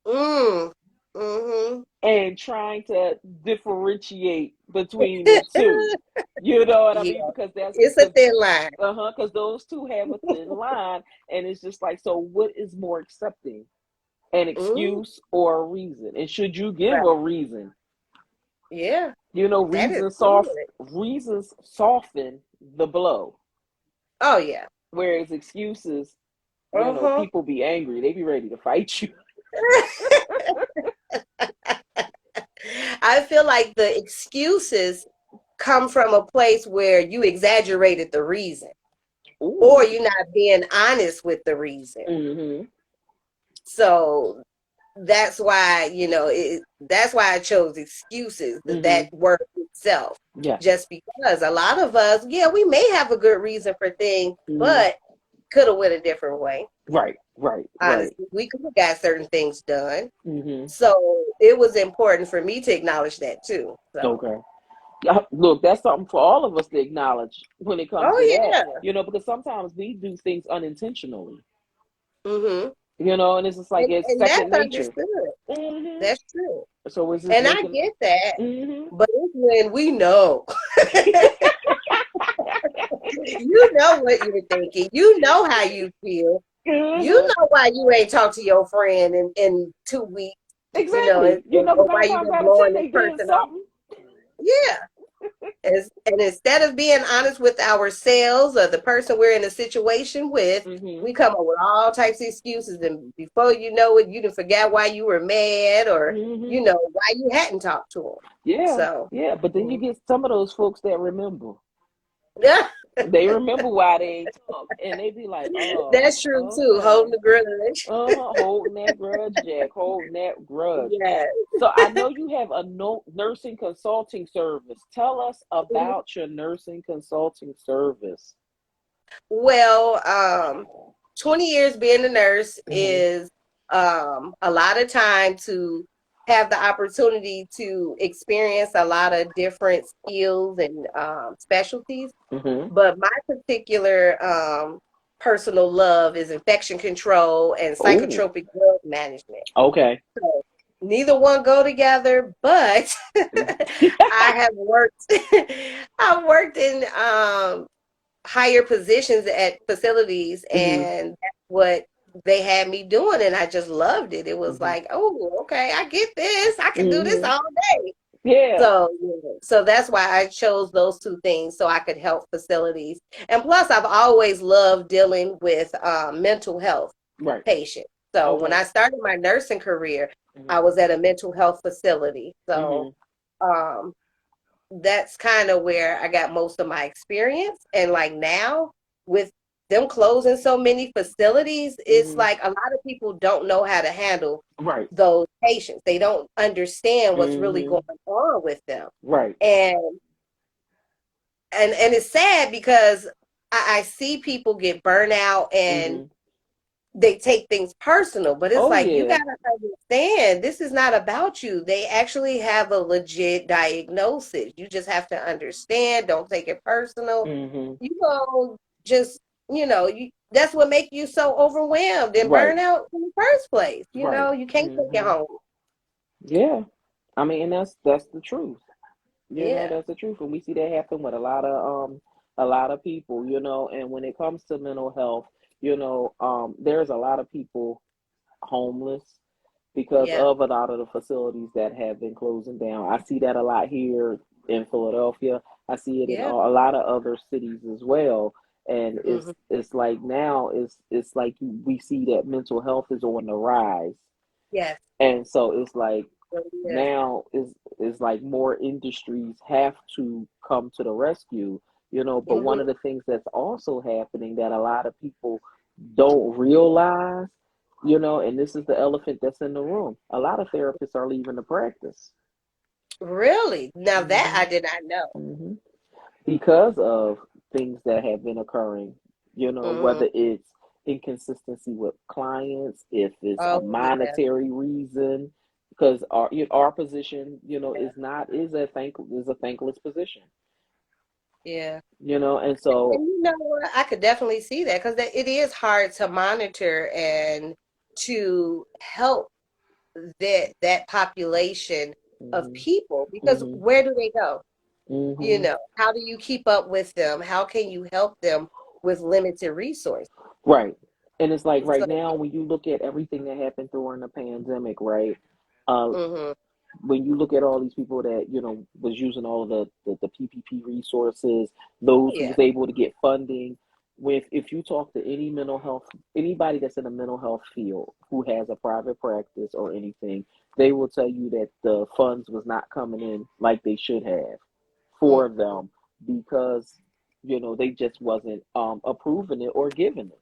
Mm. Mm-hmm. And trying to differentiate between the two. You know what I Yeah. mean? Because that's It's a because thin line. because those two have a thin line, and it's just like, so what is more accepting, an Mm. excuse or a reason? And should you give a Right. reason? Yeah. Reasons That is good. reasons soften the blow, Oh yeah. whereas excuses, Uh-huh. people be angry, they be ready to fight you. I feel like the excuses come from a place where you exaggerated the reason or Ooh. you're not being honest with the reason. Mm-hmm. So that's why, that's why I chose excuses, that Mm-hmm. word itself. Yes. Just because a lot of us, yeah, we may have a good reason for things, Mm-hmm. but could have went a different way. Right. Right. Right. Honestly, we could have got certain things done. Mm-hmm. So it was important for me to acknowledge that too. So, Okay. Yeah, look, that's something for all of us to acknowledge when it comes to oh that. yeah. Because sometimes we do things unintentionally. Hmm. And it's just like it's And second that's nature. understood. Hmm. That's true. So it's just And I making. get that. Hmm. But it's when we know. You know what you're thinking. You know how you feel. You Hmm. know why you ain't talked to your friend in 2 weeks, Exactly. Because or why nine you times been out of ten blowing this they did person off. something. Yeah. And instead of being honest with ourselves or the person we're in a situation with, Hmm. we come up with all types of excuses. And before you know it, you done forgot why you were mad or, Hmm. why you hadn't talked to them. Yeah. So, Yeah. But then you mm. get some of those folks that remember. Yeah, They remember why they ain't talk, and they be like, "Oh, that's true too. Holding okay." the grudge. Holding that grudge, Jack. Holding that grudge. Yeah. So I know you have a no nursing consulting service. Tell us about your nursing consulting service. Well, 20 years being a nurse Hmm. is a lot of time to have the opportunity to experience a lot of different skills and specialties. Hmm. But my particular personal love is infection control and Oh, psychotropic drug management. okay. So neither one go together, but I have worked I've worked in higher positions at facilities, Hmm. and that's what they had me doing, and I just loved it. It was Hmm. like, oh, okay, I get this. I can do this Hmm. all day. Yeah. So, yeah, so that's why I chose those two things so I could help facilities. And plus, I've always loved dealing with mental health Right. patients. So when Okay. I started my nursing career, I Hmm. was at a mental health facility. So Hmm. um, that's kind of where I got most of my experience. And like now, with them closing so many facilities, it's Hmm. like a lot of people don't know how to handle Right. those patients. They don't understand what's really Hmm. going on with them. Right. And and it's sad because I see people get burnt out and Hmm. they take things personal, but it's Oh like you yeah. gotta understand this is not about you. They actually have a legit diagnosis. You just have to understand. Don't take it personal. Hmm. You know, just that's what makes you so overwhelmed and Right. burn out in the first place. Right. You can't take it Hmm. home. Yeah. I mean, and that's the truth. Yeah, That's the truth, and we see that happen with a lot of people. And when it comes to mental health, there's a lot of people homeless because yeah, of a lot of the facilities that have been closing down. I see that a lot here in Philadelphia. I see it in yeah. a lot of other cities as well. And Hmm. it's like now it's like we see that mental health is on the rise, Yes, and so it's like yeah. now is like more industries have to come to the rescue. But one of Hmm. the things that's also happening that a lot of people don't realize, and this is the elephant that's in the room, a lot of therapists are leaving the practice. Really? Now that Hmm. I did not know. Hmm. Because of things that have been occurring, Hmm. whether it's inconsistency with clients, if it's a Oh yeah, monetary reason, because our position, is a thankless position, yeah. and so And you know what? I could definitely see that because it is hard to monitor and to help that population of hmm. people because Hmm. where do they go? Hmm. How do you keep up with them? How can you help them with limited resources? Right. And it's like So, right now when you look at everything that happened during the pandemic, right? uh, hmm. when you look at all these people that was using all of the PPP resources, those who Yeah. was able to get funding. With if you talk to any mental health, anybody that's in the mental health field who has a private practice or anything, they will tell you that the funds was not coming in like they should have for Hmm. them because they just wasn't approving it or giving it.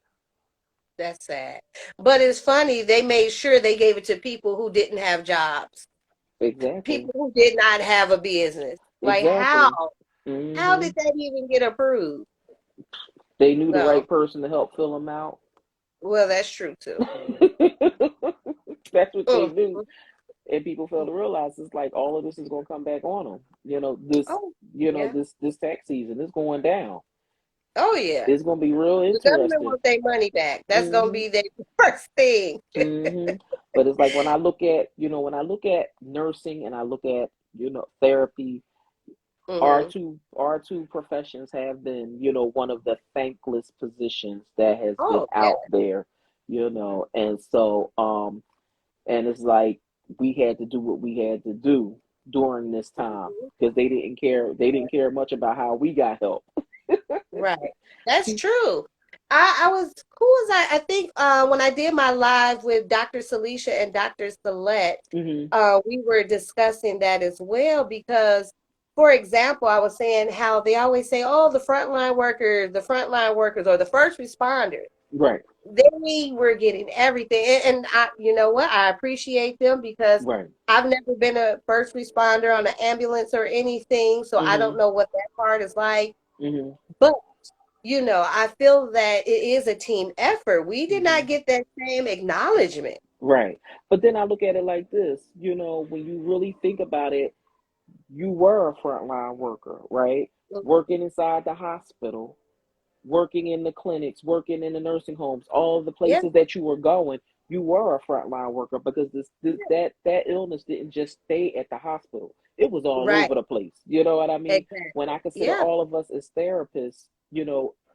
That's sad. But it's funny, they made sure they gave it to people who didn't have jobs, Exactly. people who did not have a business. Like how? Exactly. How did Hmm. that even get approved? They knew the No. right person to help fill them out. Well, that's true too. That's what they Mm. knew. And people fail to realize it's like all of this is going to come back on them. This, Oh, yeah. this tax season is going down. Oh, yeah. It's going to be real The government interesting. wants their money back. That's gonna Hmm. be their first thing. Hmm. But it's like when I look at, when I look at nursing and I look at, therapy, Hmm. our two professions have been, one of the thankless positions that has been Oh, yeah. out there, and so and it's like we had to do what we had to do during this time Mhm. because they didn't care much about how we got help. Right. That's true. I was who was I? I think when I did my live with Dr. Celicia and Dr. Celette, Hmm. we were discussing that as well because, for example, I was saying how they always say, "Oh, the frontline workers, or the first responders." Right. They were getting everything, and I, you know what? I appreciate them because Right. I've never been a first responder on an ambulance or anything, so I don't Hmm. know what that part is like. Hmm. But I feel that it is a team effort. We did not Hmm. get that same acknowledgement. Right. But then I look at it like this, when you really think about it, you were a frontline worker, right? Working inside the hospital, working in the clinics, working in the nursing homes, all the Yeah, places that you were going, you were a frontline worker because that illness didn't just stay at the hospital. It was all right. over the place. You know what I mean? When Exactly. I consider Yeah. all of us as therapists,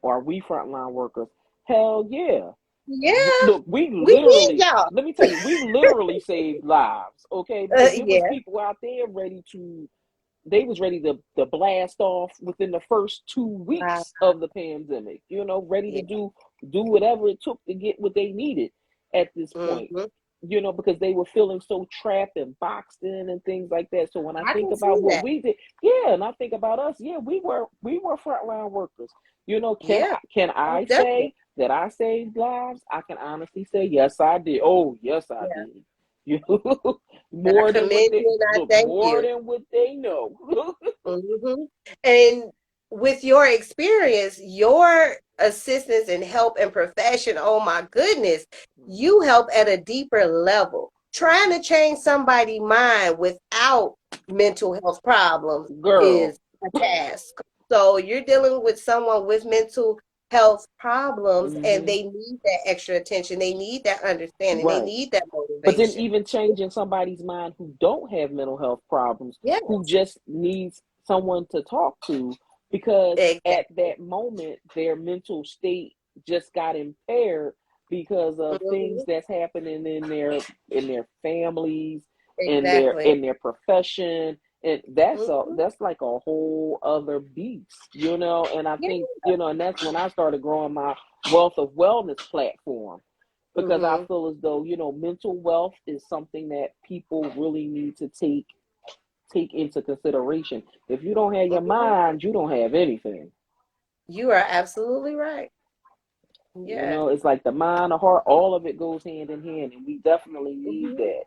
are we frontline workers? Hell yeah. Yeah. Look, we We need literally, y'all. let me tell you, we literally saved lives, okay? Because it was Yeah. people out there they was ready to blast off within the first two Wow. weeks of the pandemic, ready to Yeah. do whatever it took to get what they needed at this point, Hmm. because they were feeling so trapped and boxed in and things like that. So when I I think can about see what that. we did, yeah, and I think about us, yeah, we were frontline workers. Can Yeah. I Definitely. say that I saved lives? I can honestly say yes, I did. Oh, yes, I Yeah. did. You know, I more than what commend they you and I look, thank more you. than what they know. Hmm. And with your experience, your assistance and help and profession, oh my goodness, you help at a deeper level. Trying to change somebody's mind without mental health problems Girl. is a task. So you're dealing with someone with mental health problems and Hmm. they need that extra attention. They need that understanding. They Right. need that But then motivation. even changing somebody's mind who don't have mental health problems, who Yes, just needs someone to talk to because at exactly. that moment their mental state just got impaired because of things Hmm. that's happening in their families, in their Exactly. in their profession. And Hmm. that's like a whole other beast. And I Yeah. think, and that's when I started growing my Wealth of Wellness platform because I Hmm. feel as though mental wealth is something that people really need to take into consideration. If you don't have your Hmm. mind, you don't have anything. You are absolutely right. Yes. It's like the mind, the heart, all of it goes hand in hand, and we definitely need Hmm. that.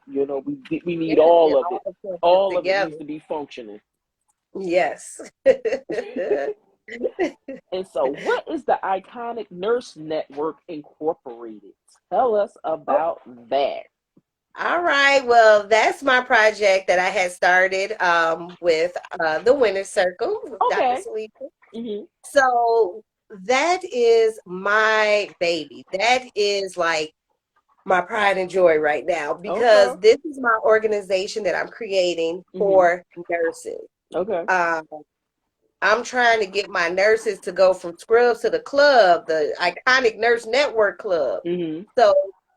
We need Yes, all it of all it. comes All of it together. needs to be functioning. Yes. And so, what is the Iconic Nurse Network Incorporated? Tell us Oh, about that. all right. Well, that's my project that I had started with the Winner Circle with Dr. Okay. Salita. Hmm. So that is my baby. That is like my pride and joy right now Okay. because this is my organization that I'm creating Hmm. for nurses. Okay. Um, I'm trying to get my nurses to go from Scrubs to the club, the Iconic Nurse Network Club. Hmm. So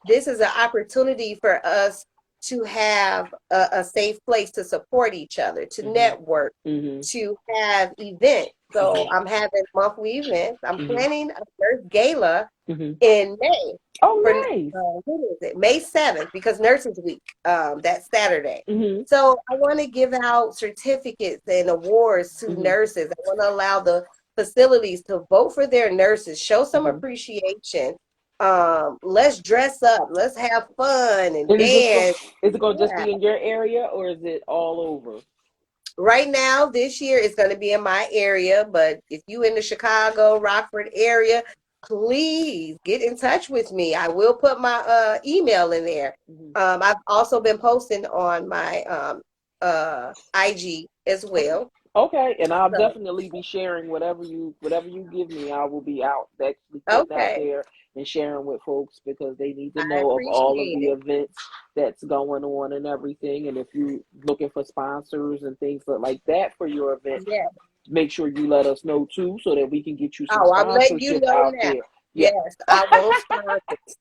this is an opportunity for us to have a safe place to support each other, to Hmm. network, Hmm. to have events. So Hmm. I'm having monthly events. I'm Hmm. planning a nurse gala Hmm. in May for Oh, nice. when is it? May 7th, because Nurses Week, that's Saturday. Hmm. So I want to give out certificates and awards to Hmm. nurses. I want to allow the facilities to vote for their nurses, show some Hmm. appreciation, Let's dress up, let's have fun and And dance. is it gonna just Yeah. be in your area or is it all over? Right now, this year is going to be in my area, but if you in the Chicago, Rockford area, please get in touch with me. I will put my email in there. Hmm. I've also been posting on my IG as Okay. well. Okay, and I'll So, definitely be sharing whatever you give me. I will be out actually putting out okay, there and sharing with folks because they need to I know of all of appreciate the it. events that's going on and everything. And if you looking for sponsors and things like that for your event, Yeah. make sure you let us know too so that we can get you some Oh, I'm letting you sponsorship know out now. there. Yeah. Yes, I want sponsors.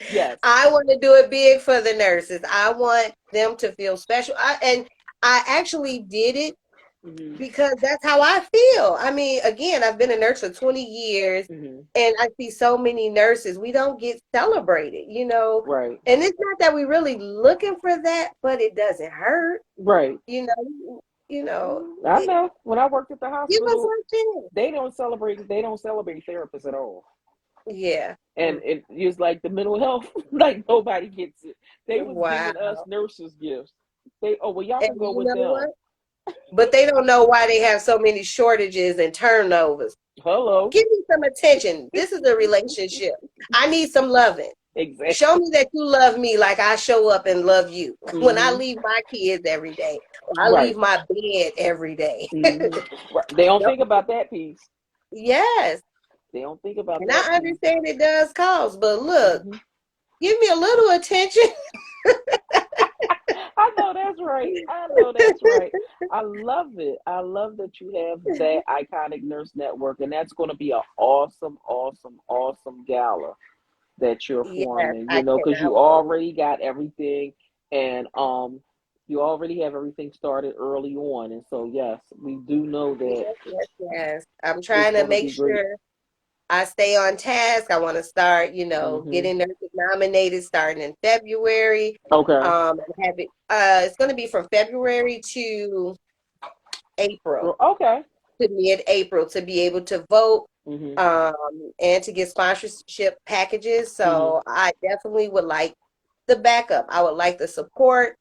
Yes. I want to do it big for the nurses. I want them to feel special. And I actually did it Hmm. because that's how I feel. I mean, again, I've been a nurse for 20 years Hmm. and I see so many nurses. We don't get celebrated, Right. And it's not that we're really looking for that, but it doesn't hurt, Right. you know, you know. I know. When I worked at the Give us hospital, something. they don't celebrate therapists at all. Yeah. And it is like the mental health, like nobody gets it. They was Wow. giving us nurses gifts. They oh well y'all And can go you with know them. what? But they don't know why they have so many shortages and turnovers. Hello. Give me some attention. This is a relationship. I need some loving. Show Exactly. me that you love me like I show up and love you when I Hmm. leave my kids every day, or I Right. leave my bed every day. Hmm. Right. They don't Don't- think about that piece. yes, They don't think about and that I piece. understand it does cost, but look, Hmm. give me a little attention. I know that's right. I know that's right. I love it. I love that you have that iconic nurse network, and that's going to be an awesome, awesome, awesome gala that you're Yes, forming, I because cannot you wait. already got everything and you already have everything started early on. And so yes, we do know that Yes, yes, yes. I'm it's trying to going to make be great. sure I stay on task. I want to start, Hmm. getting nurses nominated starting in February. Okay. And have it, it's going to be from February to April, Well, okay. to mid-April to be able to vote, Hmm. and to get sponsorship packages. Hmm. So I definitely would like the backup. I would like the support.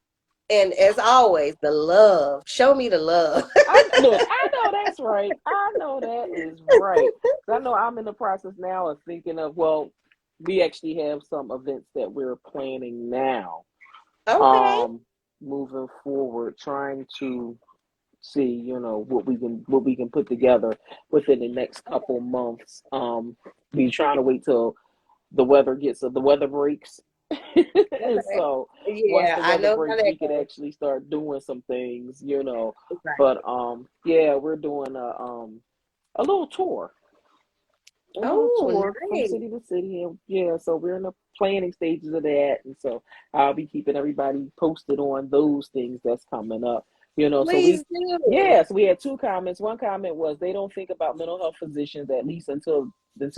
And as always, the love. Show me the love. I know that's right. I know that is right. 'Cause I know I'm in the process now of thinking of, well, we actually have some events that we're planning now. Okay. Um, moving forward, trying to see, what we can put together within the next couple months. We trying to wait till the weather breaks. And Okay. so once Yeah, the I weather know how breaks, that we could goes. actually start doing some things. But Right. yeah, we're doing a little tour. A little Oh, tour from nice. city to city, and yeah, so we're in the planning stages of that, and so I'll be keeping everybody posted on those things that's coming up. So Please do. yeah, so we had two comments. One comment was they don't think about mental health physicians at least until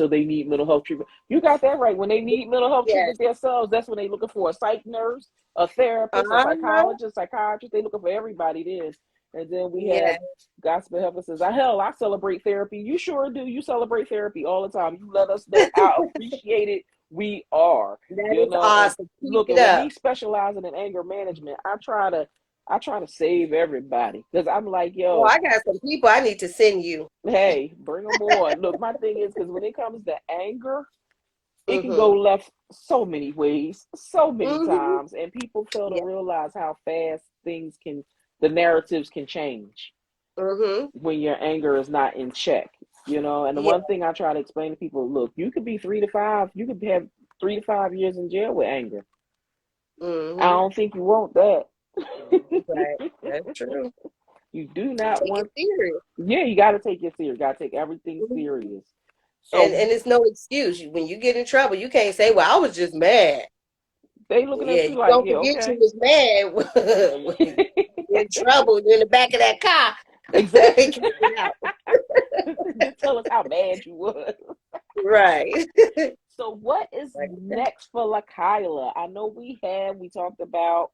they need mental health treatment. You got that right. When they need mental health Yes. treatment themselves, that's when they looking for a psych nurse, a therapist, a Uh-huh. psychologist, psychiatrist. They looking for everybody then. And then we have Yes. Gospel Helper says, hell, I celebrate therapy. You sure do. You celebrate therapy all the time. You let us know how appreciated we are. That is And awesome. Keep look, it and with up. me specializing in anger management, I try to save everybody because I'm like, Oh, yo, I got some people I need to send you. hey, bring them on. Look, my thing is because when it comes to anger, it can go Mm-hmm. left so many ways, so many Mm-hmm. times, and people fail to Yeah. realize how fast the narratives can change Mm-hmm. when your anger is not in check. And the Yeah. one thing I try to explain to people, look, you could have 3 to 5 years in jail with anger. I Mm-hmm. don't think you want that. Right. That's true. You do not Take it want, serious. yeah, you got to take it serious. You got to take everything Mhm. serious. So And it's no excuse. When you get in trouble, you can't say, "Well, I was just mad." they looking Yeah, at you you like, don't yeah, forget you okay. was mad when you're in trouble. You're in the back of that car. You Exactly. can't get out. Just tell us how mad you was. Right. So what is Like, next for Lakhila? I know we talked about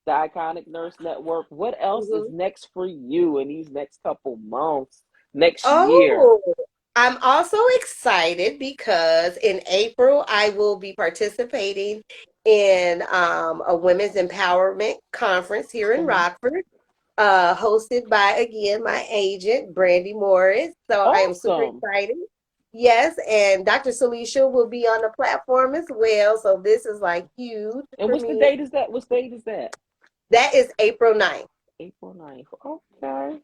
the Iconic Nurse Network. What else is mhm. next for you in these next couple months, next year? Oh. I'm also excited because in April I will be participating in a women's empowerment conference here in Mm-hmm. Rockford, hosted by again my agent Brandy Morris. So I am super Awesome. excited. Yes, and Dr. Salisha will be on the platform as well. So this is like huge And for what's the me. date is that? What date is that? That is April 9th. April 9th. Okay.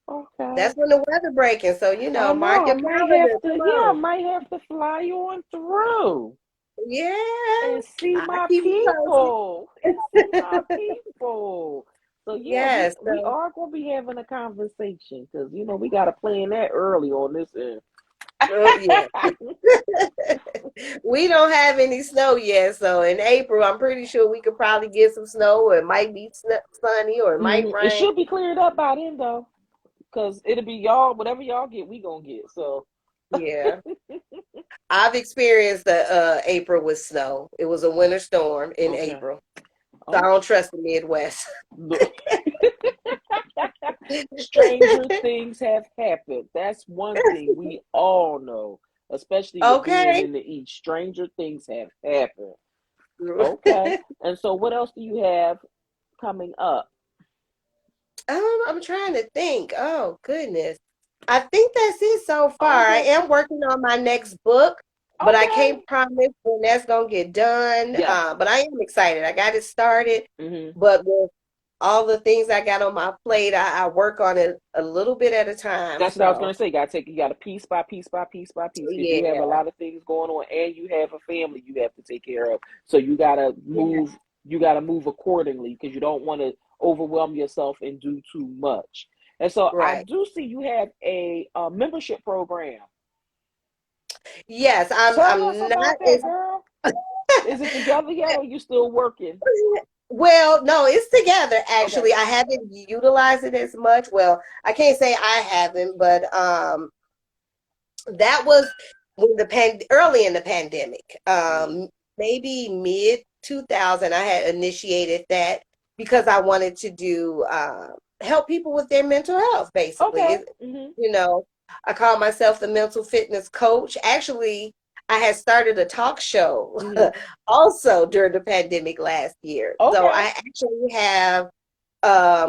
Okay. That's when the weather breaking. So I mark know. I your might have calendar. to. Come Yeah, I on. might have to fly on through Yeah. and see I my keep you posted. people. And see my people. So yeah, we Yes. we So are gonna be having a conversation because we got to plan that early on this end. yeah. We don't have any snow yet. So in April, I'm pretty sure we could probably get some snow, or it might be sunny, or it might It rain. should be cleared up by then though, because it'll be y'all. Whatever y'all get, we gonna get. So Yeah. I've experienced the April with snow. It was a winter storm in okay. April. So I Oh, don't trust the Midwest. look. Stranger things have happened. That's one thing we all know, especially with being Okay. in the East. Stranger things have happened. Okay. And so, what else do you have coming up? I'm trying to think. Oh, goodness. I think that's it so Oh, far. I that's am it. working on my next book, but I Okay. can't promise when that's going to get done. Yes. But I am excited. I got it started, Hmm. but with all the things I got on my plate, I work on it a little bit at a time. That's what I was So, gonna say. You got to piece by piece by piece by piece because you have a yeah. lot of things going on, and you have a family you have to take care of. So you gotta Yeah. move. You gotta move accordingly because you don't want to overwhelm yourself and do too much. And so I Right. do see you have a membership program. Yes, Tell us I'm not about that, girl. Is it together yet, or you still working? well, no, it's together Okay. actually. I haven't utilized it as much. Well, I can't say I haven't, but that was when early in the pandemic. Mm. Maybe mid 2000 I had initiated that because I wanted to do help people with their mental health basically. Okay. Hmm. You know, I call myself the mental fitness coach. Actually, I had started a talk show Hmm. also during the pandemic last year. So Okay. I actually have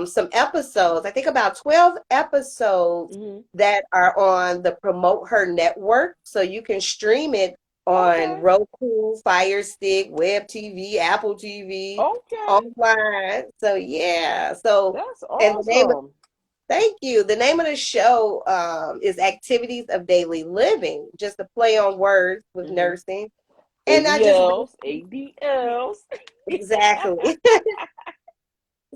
some episodes, I think about 12 episodes Hmm. that are on the Promote Her network. So you can stream it on Okay. Roku, Fire Stick, Web TV, Apple TV, Okay. online. So yeah. So That's and the name of awesome. thank you. The name of the show is Activities of Daily Living, just a play on words with Hmm. nursing. And I just ADLs, ADLs. exactly.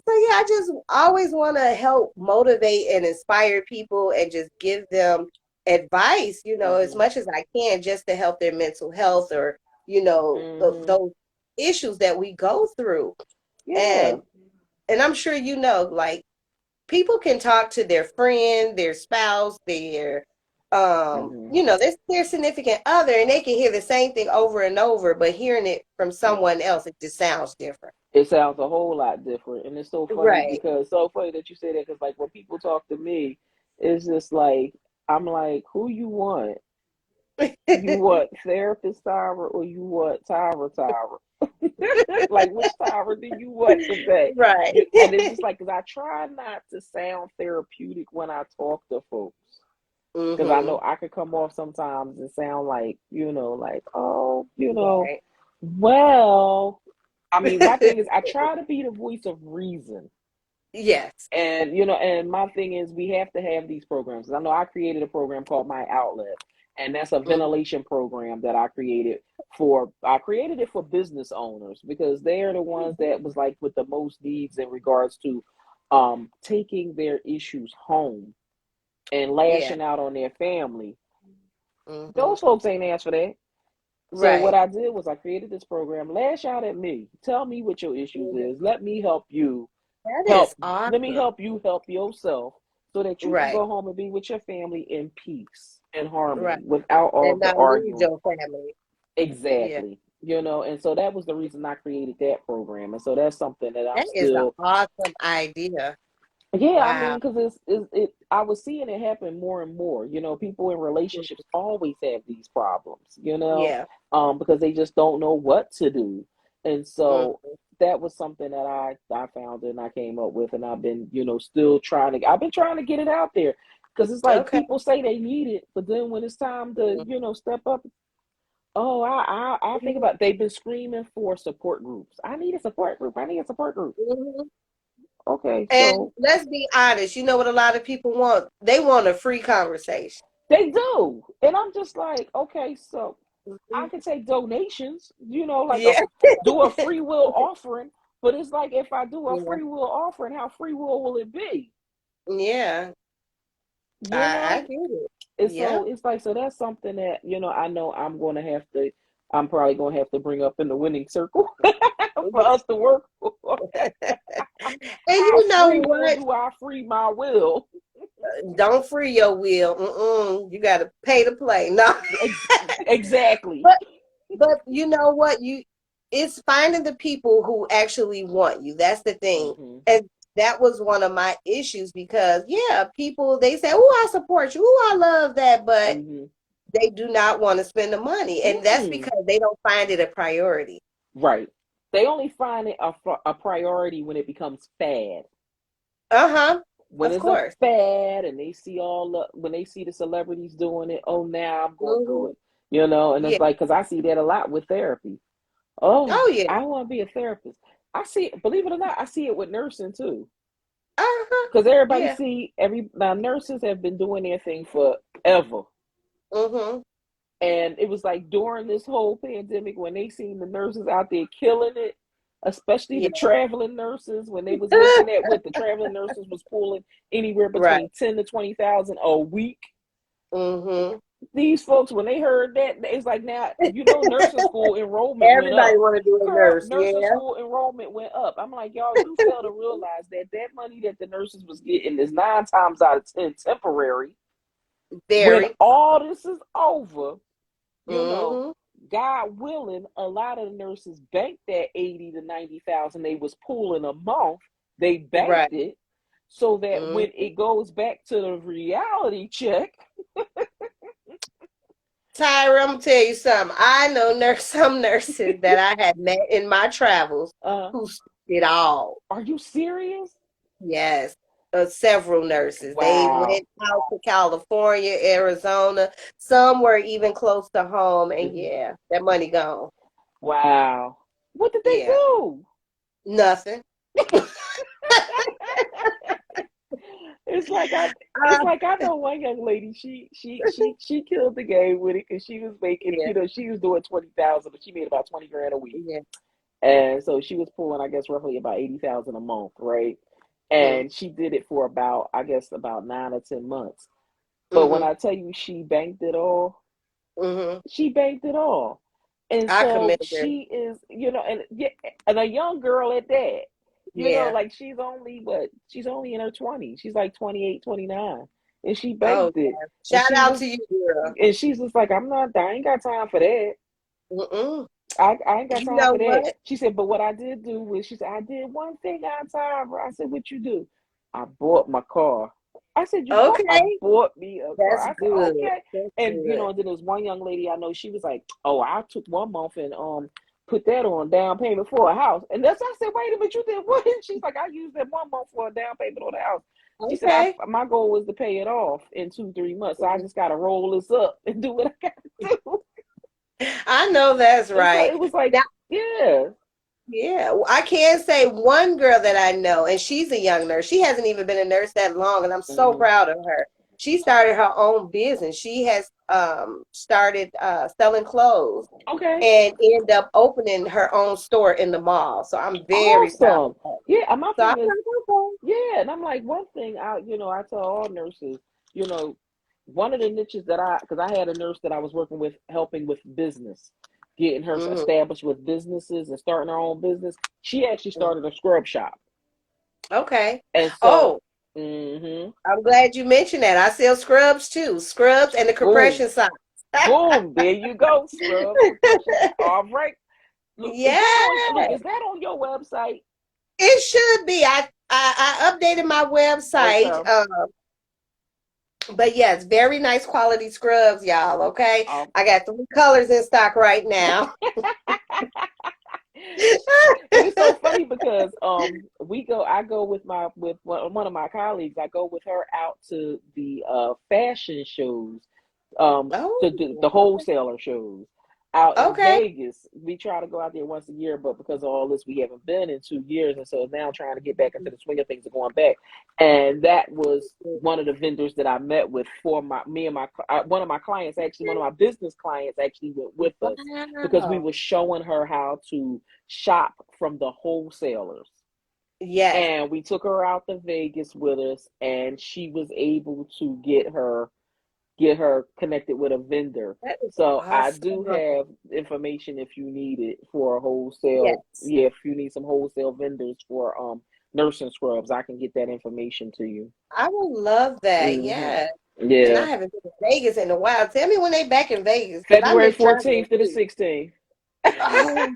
So yeah, I just always want to help motivate and inspire people and just give them advice, as Hmm. much as I can just to help their mental health or, Hmm. those issues that we go through. Yeah. And I'm sure like people can talk to their friend, their spouse, Hmm. their significant other and they can hear the same thing over and over, but hearing it from someone else, it just sounds different. It sounds a whole lot different, and it's Right. so funny that you say that because like when people talk to me, it's just like I'm like, who you want? You want therapist Tyra or you want Tyra? Like which Tyra do you want today? Right. And it's just like because I try not to sound therapeutic when I talk to folks. Because I know Mhm. I could come off sometimes and sound like, like, oh, Right. well, I mean, my thing is, I try to be the voice of reason. Yes. And, and my thing is, we have to have these programs. I know I created a program called My Outlet, and that's a Mhm. ventilation program that I created it for business owners because they're the ones that was like with the most needs in regards to taking their issues home and Yeah. lashing out on their family. Mhm. Those folks ain't asked for that. So what Right. I did was I created this program. Lash out at me. Tell me what your issues Mhm. is. Let me help you. That Help. is Let me awesome. help you help yourself so that you can Right. go home and be with your family in peace and Right. harmony without all And of the not lose arguing. your family. Yeah. Exactly. And so that was the reason I created that program. And so that's something that I'm That is an still awesome idea. Yeah, I Wow. mean, because I was seeing it happen more and more. People in relationships always have these problems, Yeah. because they just don't know what to do. And Mm. so that was something that I found and I came up with, and I've been, still I've been trying to get it out there, because it's like Okay. people say they need it, but then when it's time to, step up, oh, I think about, they've been screaming for support groups. I need a support group. I need a support group. Mhm. Okay, And so let's be honest, you know what a lot of people want? They want a free conversation. they do. And I'm just like, okay, so I Mhm. can take donations, like Yeah. do a free will offering. But it's like, if I do a Yeah. free will offering, how free will it be? Yeah. You I know? get it. And Yeah. so it's like, so that's something that, I know I'm probably going to have to bring up in the winning circle for us to work for. And How you know free will what? do I free my will? Don't free your will. You got to pay to play. No. Exactly. but but you know what? It's finding the people who actually want you. That's the thing. Hmm. And that was one of my issues because yeah, people they say, "Oh, I support you. Oh, I love that," but Hmm. they do not want to spend the money, and that's Mm-mm. because they don't find it a priority. Right. They only find it a priority when it becomes fad. Uh-huh. When Of it's a course. fad, and when they see the celebrities doing it, oh, now I'm going to do Hmm. it. And Yeah. it's like, because I see that a lot with therapy. Oh, Oh yeah. I want to be a therapist. I see, believe it or not, I see it with nursing too. Uh-huh. Because everybody Yeah. see, now nurses have been doing their thing forever. Mm-hmm. And it was like during this whole pandemic, when they seen the nurses out there killing it, especially Yeah. the traveling nurses, when they was looking at what the traveling nurses was pulling anywhere Right. between 10 to 20,000 a week. Mm-hmm. These folks, when they heard that, it's like, now, nursing school enrollment went Everybody up. want to do a Girl, nurse. nursing Yeah. school enrollment went up. I'm like, y'all do fail to realize that money that the nurses was getting is 9 times out of 10 temporary. When Very. all this is over, you know, Mm-hmm. God willing, a lot of the nurses banked that 80 to 90,000 they was pulling a month. They Right. banked it so that when Mm-hmm. it goes back to the reality check, Tyra, I'm gonna tell you something. I know some nurses that I had met in my travels uh, who did all. are you serious? Yes, several nurses. They Wow. went out to California, Arizona. Some were even close to home, and Hmm. yeah, that money gone. Wow. What did they Yeah, do? nothing. It's Uh, like I know one young lady. She killed the game with it, because she was making, yeah, she was doing 20,000, but she made about 20 grand a week. yeah. And so she was pulling, I guess, roughly about 80,000 a month, right? Mm-hmm. And she did it for about, I guess, about 9 or 10 months. But when Mm-hmm. I tell you she banked it all, Mm-hmm. she banked it all. And I so commend her. she is, and yeah, and a young girl at that, Yeah. like she's only in her 20s. She's like 28, 29, and she Oh, banked it. yeah. And Shout she out was, to you, girl. and she's just like, I ain't got time for that. Mm-mm. I ain't got You time know for that. what? She said, but what I did do was, she said, I did one thing at a time, bro. I said, what you do? I bought my car. I said, I Okay, bought me a car. that's I said, good. okay. That's And good. and then there was one young lady I know, she was like, oh, I took 1 month and put that on down payment for a house. And that's, I said, wait a minute, you did what? She's like, I used that 1 month for a down payment on the house. She said, Okay. my goal was to pay it off in 2, 3 months. So I just gotta roll this up and do what I gotta do. I know that's And so right. it was like, Now, yeah. yeah, I can say one girl that I know, and she's a young nurse. She hasn't even been a nurse that long, and I'm so Hmm. proud of her. She started her own business. She has started selling clothes Okay. and end up opening her own store in the mall. So I'm very proud of Awesome. her. Yeah, and my So I'm thing is, like, okay. yeah, and I'm like, one thing I tell all nurses, you know, one of the niches that because I had a nurse that I was working with, helping with business, getting her Hmm. established with businesses and starting her own business. She actually started a scrub shop. Okay. And so, Oh, hmm I'm glad you mentioned that. I sell scrubs too, scrubs and the boom, compression socks. boom, there you go, scrubs, compression. All right. Yeah, Is that on your website? it should be. I updated my website. Okay. But yes, very nice quality scrubs, y'all. Okay, Um, I got 3 colors in stock right now. and it's so funny because I go with one of my colleagues. I go with her out to the fashion shows, Oh, the wholesaler shows out in okay. Vegas. We try to go out there once a year, but because of all this, we haven't been in 2 years, and so now trying to get back into the swing of things and going back. And that was one of the vendors that I met with for one of my clients, actually one of my business clients, actually went with us because we Wow. were showing her how to shop from the wholesalers. Yes, And we took her out to Vegas with us, and she was able to get her connected with a vendor. that is So I do awesome. have information if you need it for a wholesale. Yes, Yeah, if you need some wholesale vendors for nursing scrubs, I can get that information to you. I would love that. Hmm. Yeah, and I Yeah, haven't been to Vegas in a while. Tell me when they back in Vegas because I February miss traveling 14th to the too. 16th. Oh,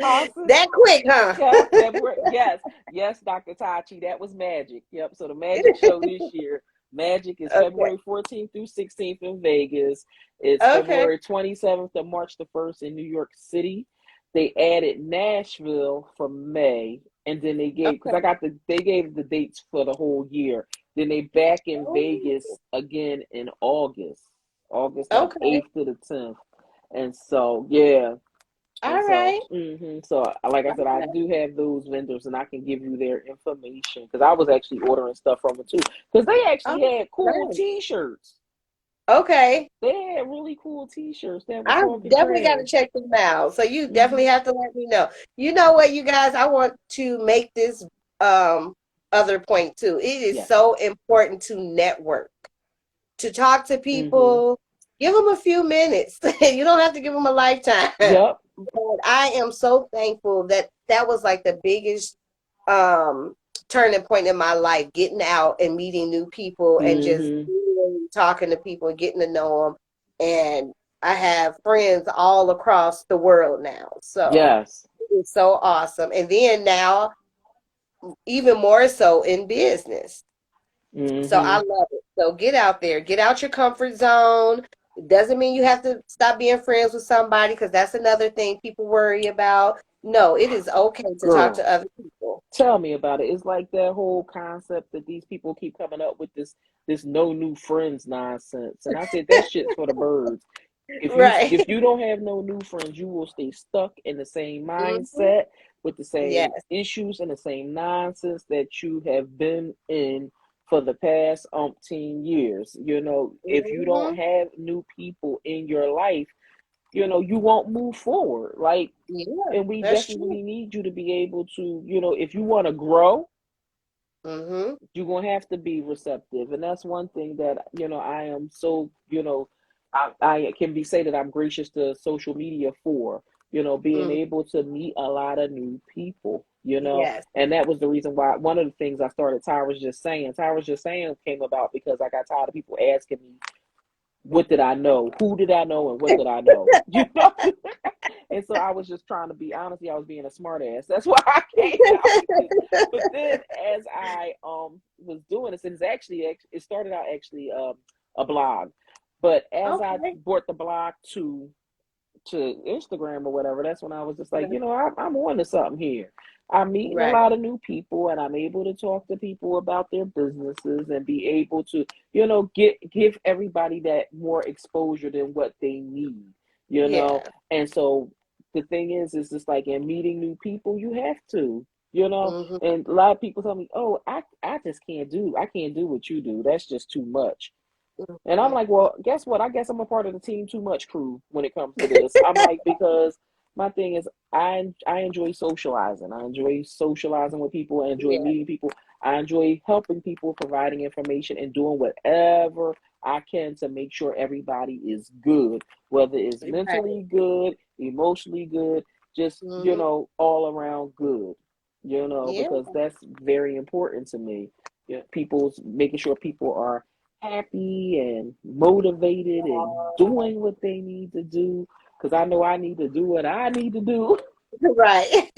Awesome. that quick, huh? Yep, February. Yes, yes, Dr. Tachi. That was Magic. Yep. So the Magic show this year, Magic is Okay. February 14th through 16th in Vegas. It's Okay. February 27th to March the 1st in New York City. They added Nashville for May, and then because Okay. they gave the dates for the whole year. Then they back in Oh, Vegas again in August like okay. 8th to the 10th. And so, yeah, and All so, right. like I said, I Okay. do have those vendors, and I can give you their information because I was actually ordering stuff from them too. Because they Oh, actually had cool great. T-shirts. Okay. They had really cool T-shirts that were I talking definitely got to trash. check them out. So you definitely Hmm. have to let me know. You know what, you guys? I want to make this um other point too. It is Yes. so important to network, to talk to Hmm. people. Give them a few minutes. You don't have to give them a lifetime. Yep. But I am so thankful that that was like the biggest um turning point in my life, getting out and meeting new people and just Hmm. really talking to people and getting to know them. And I have friends all across the world now. So Yes. it's so awesome. And then now, even more so in business. So I Hmm. love it. So get out there, get out your comfort zone. It doesn't mean you have to stop being friends with somebody because that's another thing people worry about. No, it is okay to talk Girl, to other people. tell me about it. It's like that whole concept that these people keep coming up with this no new friends nonsense, and I said that shit's for the birds. Right. If you don't have no new friends, you will stay stuck in the same Hmm. mindset with the same Yes. issues and the same nonsense that you have been in for the past umpteen years. If you don't Hmm. have new people in your life, you won't move forward. Like, Yeah, and we that's true. definitely need you to be able to, if you want to grow, Hmm. you're gonna have to be receptive, and that's one thing that I am so I can be say that I'm gracious to social media for being Hmm. able to meet a lot of new people, Yes. and that was the reason why one of the things I started Tyrus just saying came about because I got tired of people asking me what did I know, who did I know, and what did I know, and so I was just trying to be honestly, I was being a smart ass. That's why I came out with this. But then as I was doing this, and it started out actually a blog. But as I Okay. brought the blog to Instagram or whatever, that's when I was just like, I'm on to something here. I'm meeting a Right. lot of new people, and I'm able to talk to people about their businesses and be able to, give everybody that more exposure than what they need, you know. Yeah. And so the thing is just like in meeting new people, you have to, Hmm. And a lot of people tell me, oh, I just I can't do what you do. That's just too much. And I'm Hmm. like, well, guess what? I guess I'm a part of the team too much crew when it comes to this. I'm like, because my thing is I enjoy socializing. I enjoy socializing with people. I enjoy Yeah. meeting people. I enjoy helping people, providing information and doing whatever I can to make sure everybody is good, whether it's Right. mentally good, emotionally good, just, Hmm. all around good, Yeah. because that's very important to me. People's making sure people are happy and motivated and doing what they need to do because I know I need to do what I need to do. Right.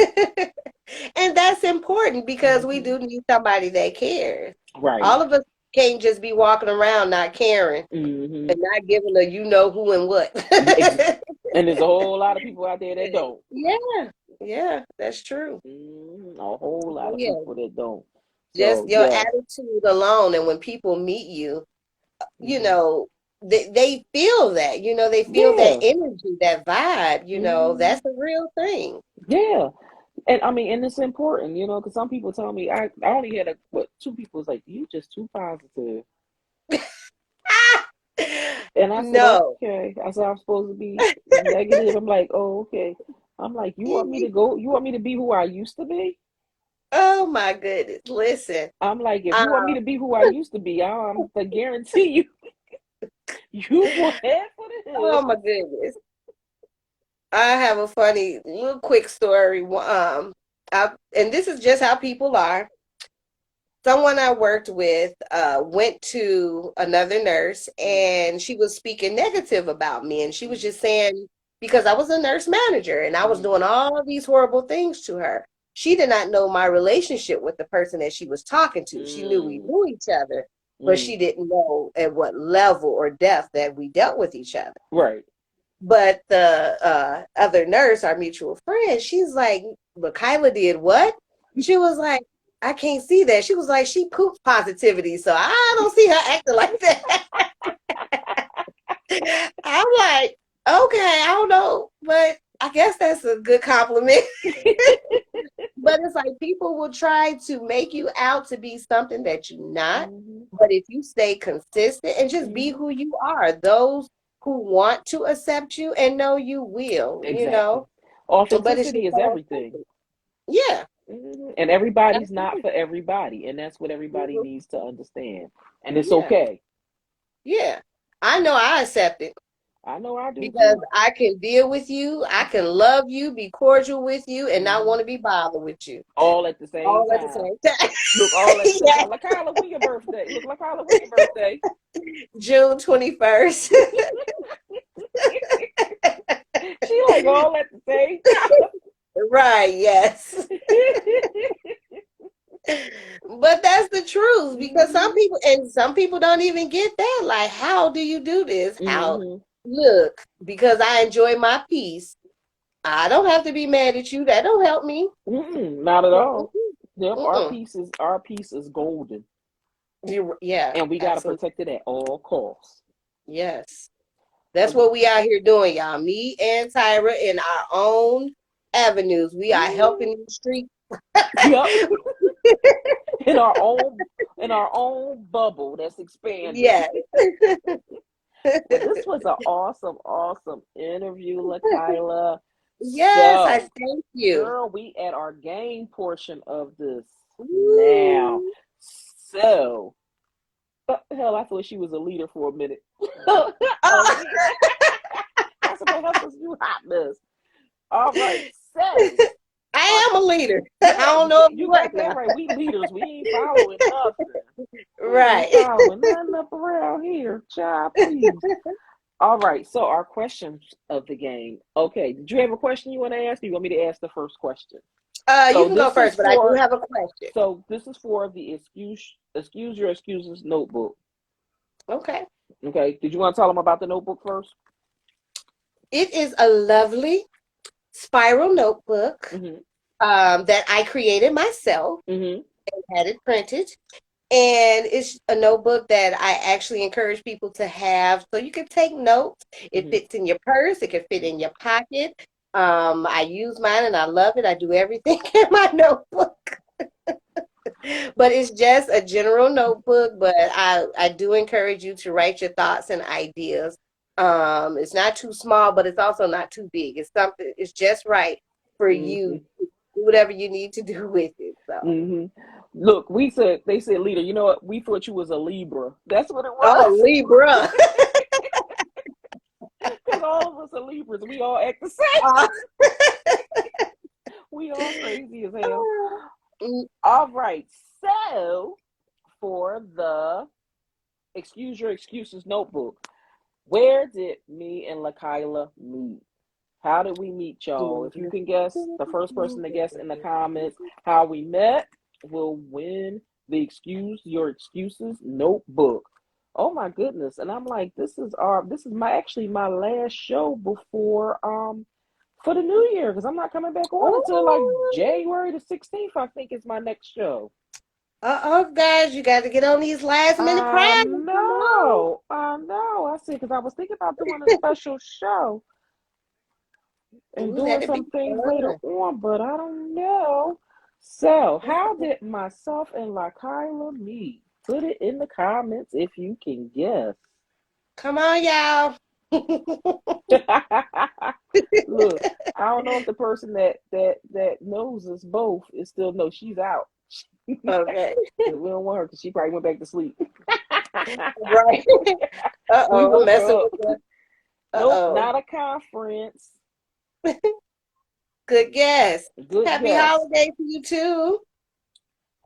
And that's important because we Hmm. do need somebody that cares. Right. All of us can't just be walking around not caring Hmm. and not giving a you know who and what. And there's a whole lot of people out there that don't. Yeah, yeah, that's true. A whole lot Oh, of yeah, people that don't. just So your yeah. attitude alone, and when people meet you, you Hmm. know, they feel that, they feel that Yeah. energy, that vibe, Hmm. that's a real thing. Yeah. And I mean, and it's important, because some people tell me I only had two people was like, you just too positive. And I said, No. okay. I said I'm supposed to be negative. I'm like, oh, okay. I'm like, you want me to be who I used to be? Oh my goodness. Listen. I'm like, if Um, you want me to be who I used to be, I'm to guarantee you, you will head for the oh hills. my goodness. I have a funny little quick story. And this is just how people are. Someone I worked with went to another nurse Mm, and she was speaking negative about me. And she was just saying, because I was a nurse manager and I was mm, doing all of these horrible things to her. She did not know my relationship with the person that she was talking to. She knew we mm, knew each other, but mm. she didn't know at what level or depth that we dealt with each other. Right. But the other nurse, our mutual friend, she's like, "But Kyla did what?" She was like, "I can't see that." She was like, "She poops positivity, so I don't see her acting like that." I'm like, "Okay, I don't know, but I guess that's a good compliment." But it's like people will try to make you out to be something that you're not. Hmm. But if you stay consistent and just be Hmm. who you are, those who want to accept you and know you will. Exactly. But it's Authenticity just is so everything. important. Yeah, And everybody's not absolutely. for everybody, and that's what everybody Mhm. needs to understand. And it's Yeah, okay. yeah. I know I accept it I know I do because too. I can deal with you. I can love you, be cordial with you, and not Hmm. want to be bothered with you All at the same all at the time. same time. Look, all at the same Yeah, time. Like Kyla, when your birthday? Look, like Kyla, when your birthday? June 21st. She like all at the same Right, yes. time. But that's the truth because Hmm. some people don't even get that. Like, how do you do this? How? Hmm. Look, because I enjoy my peace. I don't have to be mad at you. That don't help me. Not at all. Mm-mm, Yep, mm-mm. our piece is golden, Yeah, and we gotta absolutely. protect it at all costs. Yes. That's So, what we out here doing, y'all. Me and Tyra in our own avenues. We are mm, helping the street. yep, in our own bubble that's expanding. Yes. Well, this was an awesome, awesome interview, LaKyla. Yes, I So, thank you. girl, we at our game portion of this now. Woo. So, hell, I thought she was a leader for a minute. A Oh, leader. I said, the hell was you hotness? All right, so our I am a leader. I yeah, don't know if you what got that now. right. We leaders. We ain't following nothing. We ain't Right. following nothing up around here, child. Please. All right. So our questions of the game. Okay. Did you have a question you want to ask? Or you want me to ask the first question? You So can go this is first, but I do for have a question. the excuse your excuses notebook. Okay. Okay. Did you want to tell them about the notebook first? It is a lovely spiral notebook Mm-hmm. that I created myself Mm-hmm. and had it printed. And it's a notebook that I actually encourage people to have so you can take notes. It Mm-hmm. fits in your purse, it can fit in your pocket. I use mine and I love it. I do everything in my notebook. But it's just a general notebook, but I do encourage you to write your thoughts and ideas. It's not too small, but it's also not too big. It's just right for Mm-hmm. you to do whatever you need to do with it. So, Mm-hmm. Look, they said leader. You know what? We thought you was a Libra. That's what it was. oh, Libra. Because all of us are Libras. We all act the same. Uh, We all crazy as hell. mm, All right. So for the Excuse Your Excuses notebook, where did me and LaKyla meet? How did we meet, y'all? If you can guess, the first person to guess in the comments how we met will win the Excuse Your Excuses notebook. Oh my goodness. And I'm like, this is my last show before for the new year, because I'm not coming back on until like Oh, January the 16th, I think is my next show. guys, you got to get on these last minute I prizes. Come on. know. I know. I see, because I was thinking about doing a special show and Ooh, doing that'd be some things later fun. on, but I don't know. So, how did myself and Lakhila meet? Put it in the comments if you can guess. Come on, y'all. Look, I don't know if the person that knows us both is still no. She's out. We Okay. don't want her because she probably went back to sleep. Right. We Uh-oh, I'm woke messing her up. with her. Nope, Uh-oh. not a conference. Good guess. Good Happy guess. holiday to you too.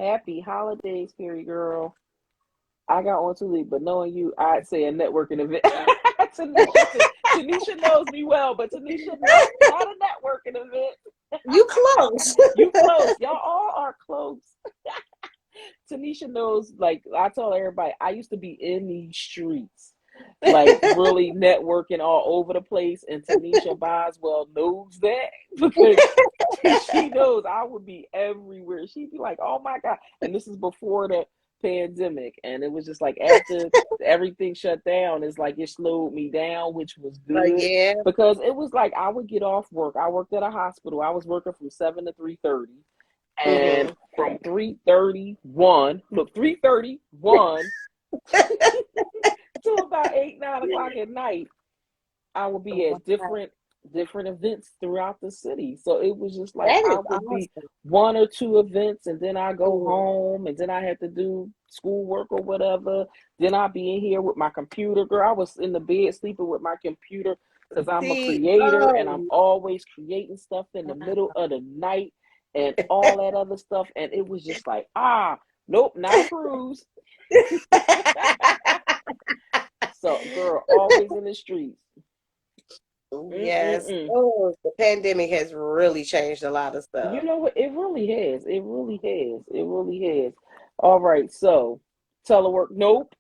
Happy holidays, Perry girl. I got on too late, but knowing you, I'd say a networking event. Tanisha knows me well, but Tanisha, nope, not a networking event. You close. You close. Y'all all are close. Tanisha knows, like I tell everybody, I used to be in these streets, like really networking all over the place, and Tanisha Boswell knows that because she knows I would be everywhere. She'd be like, "Oh my God!" And this is before the pandemic, and it was just like after everything shut down, it's like it slowed me down, which was good Yeah. because it was like I would get off work. I worked at a hospital. I was working from 7 to 3:30. And Hmm. from 3:31, look, 3:31 to about 8, 9 o'clock at night, I would be Wow. at different events throughout the city. So it was just like That I is would be awesome. one or two events, and then I go Mhm. home, and then I have to do schoolwork or whatever. Then I'll be in here with my computer. Girl, I was in the bed sleeping with my computer because I'm a See, creator and I'm oh, always creating stuff in the middle of the night and all that other stuff. And it was just like, nope, not a cruise. So, girl, always in the streets. yes. Mm-mm-mm. Oh, the pandemic has really changed a lot of You stuff. know what? It really has. It really has. It really has. All right. So, telework. Nope.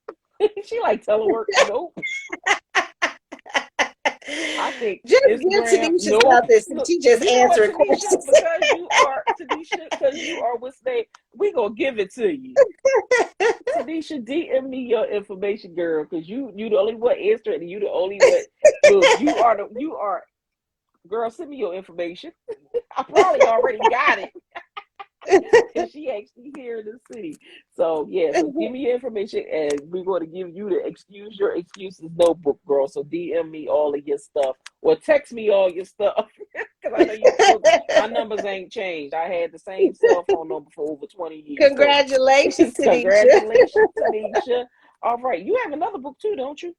She like telework. Nope. I think Just give Instagram. Tanisha Nope. something since Look, she just you know what, answered Tanisha? questions. Because you are Tanisha. Because you are what's name. We gonna give it to you. Tanisha, DM me your information, girl. Because you the only one answering. And you the only one. Look, you are. Girl, send me your information. I probably already got it. Because she actually here in the city. So yeah, so give me your information and we're going to give you the Excuse Your Excuses notebook, girl. So DM me all of your stuff or text me all your stuff. Because I know you still my numbers ain't changed. I had the same cell phone number for over 20 years. So Congratulations, Tanisha. congratulations, Tanisha. All right. You have another book too, don't you?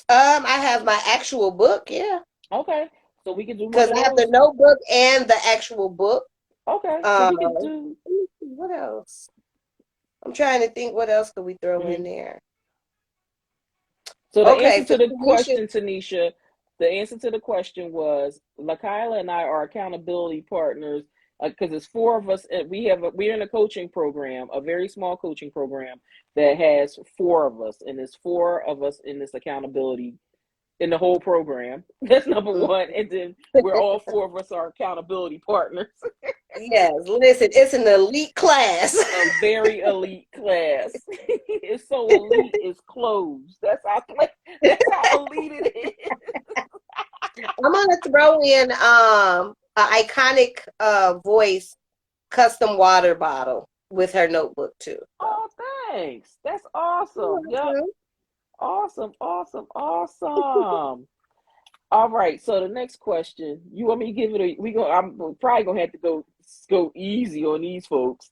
I have my actual book, yeah. Okay. So we can do one Because of I have the those. notebook and the actual book. Okay. So we can Let do me see, what else? I'm trying to think what else could we throw in mhm. there. So the Okay, answer for to the Tanisha. question, Tanisha, the answer to the question was Lakyla and I are accountability partners because it's four of us. And we're in a coaching program, a very small coaching program that has four of us, and there's four of us in this accountability in the whole program. That's number Mm. one, and then we're all four of us are accountability partners. Yes, listen, it's an elite class. A very elite class. It's so elite, it's closed. That's how elite it is. I'm gonna throw in an iconic voice custom water bottle with her notebook too. So. Oh, thanks. That's awesome. Yep. Mhm. Awesome. Awesome. Awesome. All right. So the next question, you want me to give it a? I'm probably gonna have to go easy on these folks.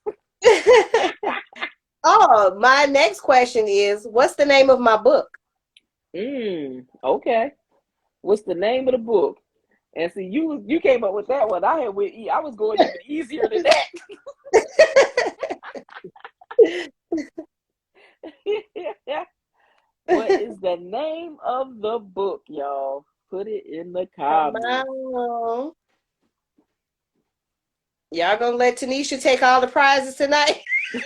Oh, my next question is, what's the name of my book? Okay. What's the name of the book? And see, you came up with that one. I was going even easier than that. What is the name of the book, y'all? Put it in the Come comments. on. Y'all gonna let Tanisha take all the prizes tonight? I'ma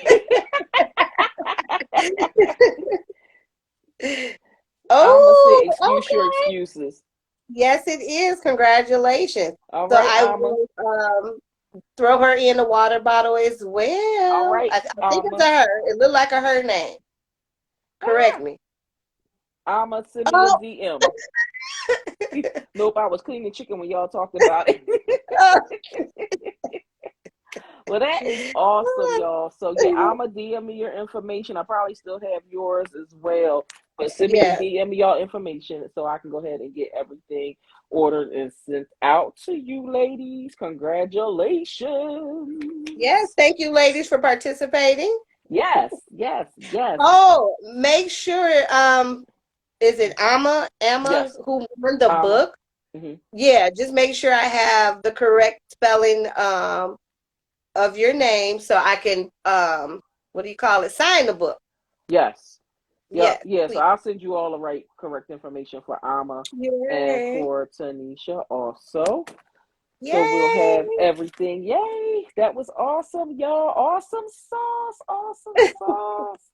say, Oh, excuse your okay. excuses. Yes, it is. Congratulations. All So right, I Alma. will throw her in the water bottle as All well. right, I think it's a Alma. her. It looked like a her name. Correct Ah, me. Alma, send me a Oh, DM. Nope, I was cleaning chicken when y'all talked about it. oh. Well, that is awesome, y'all. So yeah, I'ma DM me your information. I probably still have yours as well. But send me Yeah. DM me your information so I can go ahead and get everything ordered and sent out to you ladies. Yes. Congratulations. Thank you, ladies, for participating. Yes, yes, yes, Oh, make sure is it Amma yes. who won the Alma. book? Hmm. Yeah, just make sure I have the correct spelling of your name so I can what do you call it? Sign the book. Yes. Yep. Yes, Yeah. So please. I'll send you all the right correct information for Alma and Yay. for Tanisha also. So we'll have Yay. everything. Yay! That was awesome, y'all. Awesome sauce. Awesome sauce.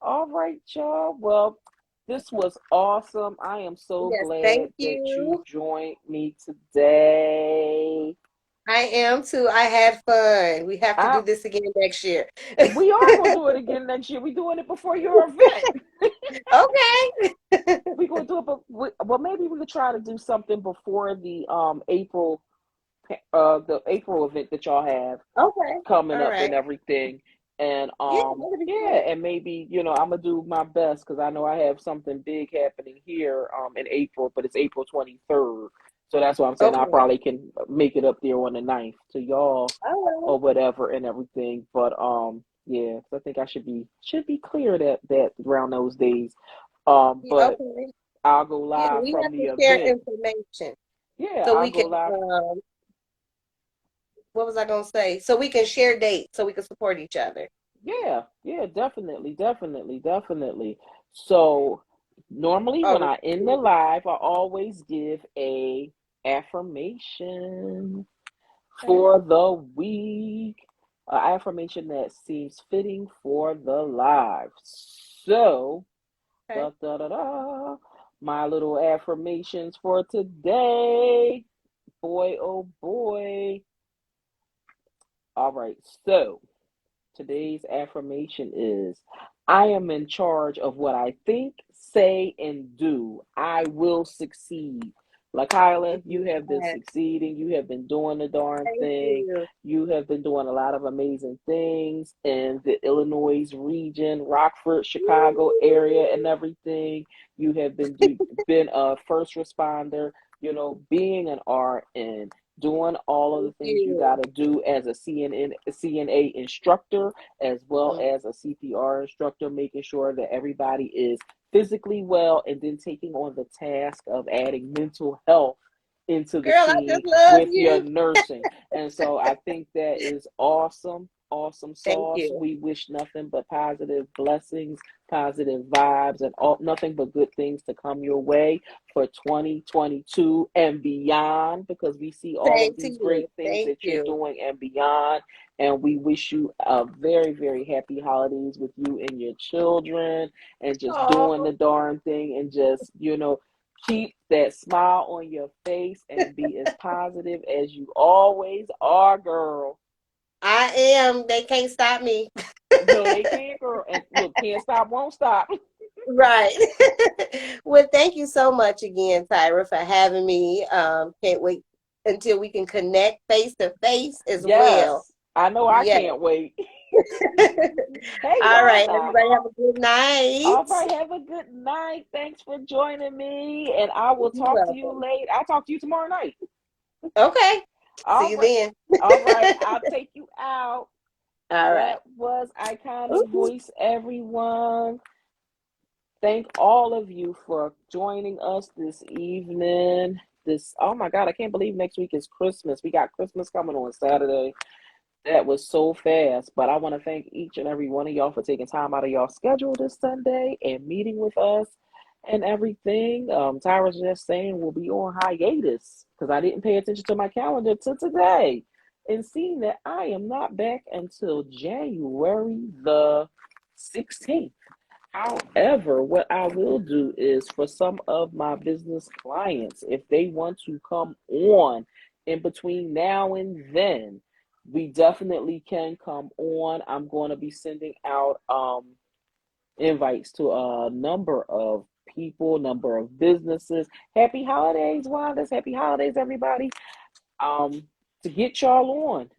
All right, y'all. Well, this was awesome. I am so Yes, thank glad that you you. joined me today. I am too. I had fun. We have to I do this again next year. We are gonna do it again next year. We're doing it before your event. Okay. We're gonna do it, but well, maybe we could try to do something before the April event that y'all have Okay. coming All up and right. everything. And Yeah, that'll be yeah, great. and maybe, I'm gonna do my best because I know I have something big happening here in April, but it's April 23rd. So that's why I'm saying I Okay. probably can make it up there on the 9th to y'all All right. or whatever and everything. But yeah, so I think I should be clear that around those days. Yeah, But okay. I'll go Yeah, live we from have the to share event. information Yeah, so I'll we go can live. what was I gonna say? So we can share dates so we can support each other. Yeah, yeah, definitely, definitely, definitely. So normally when Oh, I end the live, I always give a affirmation okay. for the week. An affirmation that seems fitting for the live. So, Okay. da da da da. My little affirmations for today. Boy, oh boy. All right. So, today's affirmation is I am in charge of what I think, say, and do. I will succeed. Lakyla, you have been Yes. succeeding. You have been doing the darn Thank thing. you. You have been doing a lot of amazing things in the Illinois region, Rockford, Chicago area, and everything. You have been a first responder, being an RN, doing all of the Thank things you got you. to do as a CNA instructor, as well Mm. as a CPR instructor, making sure that everybody is physically well, and then taking on the task of adding mental health into the Girl, I just scene love with your you. nursing. And so I think that is awesome. Awesome Thank sauce. you. We wish nothing but positive blessings, positive vibes, and nothing but good things to come your way for 2022 and beyond, because we see all Same of to these you. great things Thank that you're you. doing and beyond. And we wish you a very, very happy holidays with you and your children, and just doing Oh, the darn thing, and just, keep that smile on your face and be as positive as you always are, girl. I am. They can't stop me. No, they can't, girl. And look, can't stop, won't stop. Right. Well, thank you so much again, Tyra, for having me. Can't wait until we can connect face to face as well. Yes, I know I Yes. can't wait. Hey, All y'all. right, everybody have a good night. All right, have a good night. Thanks for joining me. And I will You're talk to you welcome. later. I'll talk to you tomorrow night. Okay. See All you right. then. All right. I'll take you out. All right. That was Iconic Ooh. Voice, everyone. Thank all of you for joining us this evening. Oh my God, I can't believe next week is Christmas. We got Christmas coming on Saturday. That was so fast. But I want to thank each and every one of y'all for taking time out of y'all schedule this Sunday and meeting with us. and everything. Tyrasjustsaying will be on hiatus because I didn't pay attention to my calendar till today, and seeing that I am not back until January the 16th. However, what I will do is for some of my business clients, if they want to come on in between now and then, we definitely can come on. I'm going to be sending out invites to a number of people, number of businesses. Happy holidays, Wanda's. Happy holidays, everybody. Um, to get y'all on,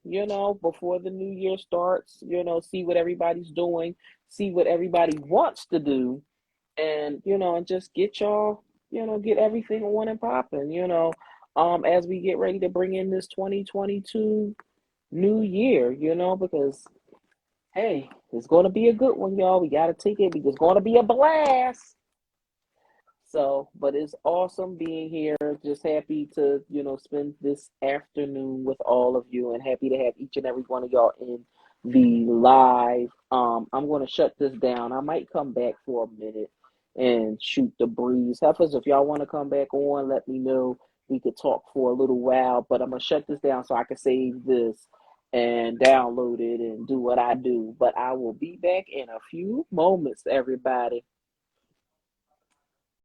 before the new year starts, see what everybody's doing, see what everybody wants to do, and and just get y'all, get everything on and popping, as we get ready to bring in this 2022 new year, because hey, it's going to be a good one, y'all. We got to take it because it's going to be a blast. So, but it's awesome being here. Just happy to, spend this afternoon with all of you and happy to have each and every one of y'all in the live. I'm going to shut this down. I might come back for a minute and shoot the breeze. Heifers, if y'all want to come back on, let me know. We could talk for a little while, but I'm going to shut this down so I can save this and download it and do what I do. But I will be back in a few moments, everybody.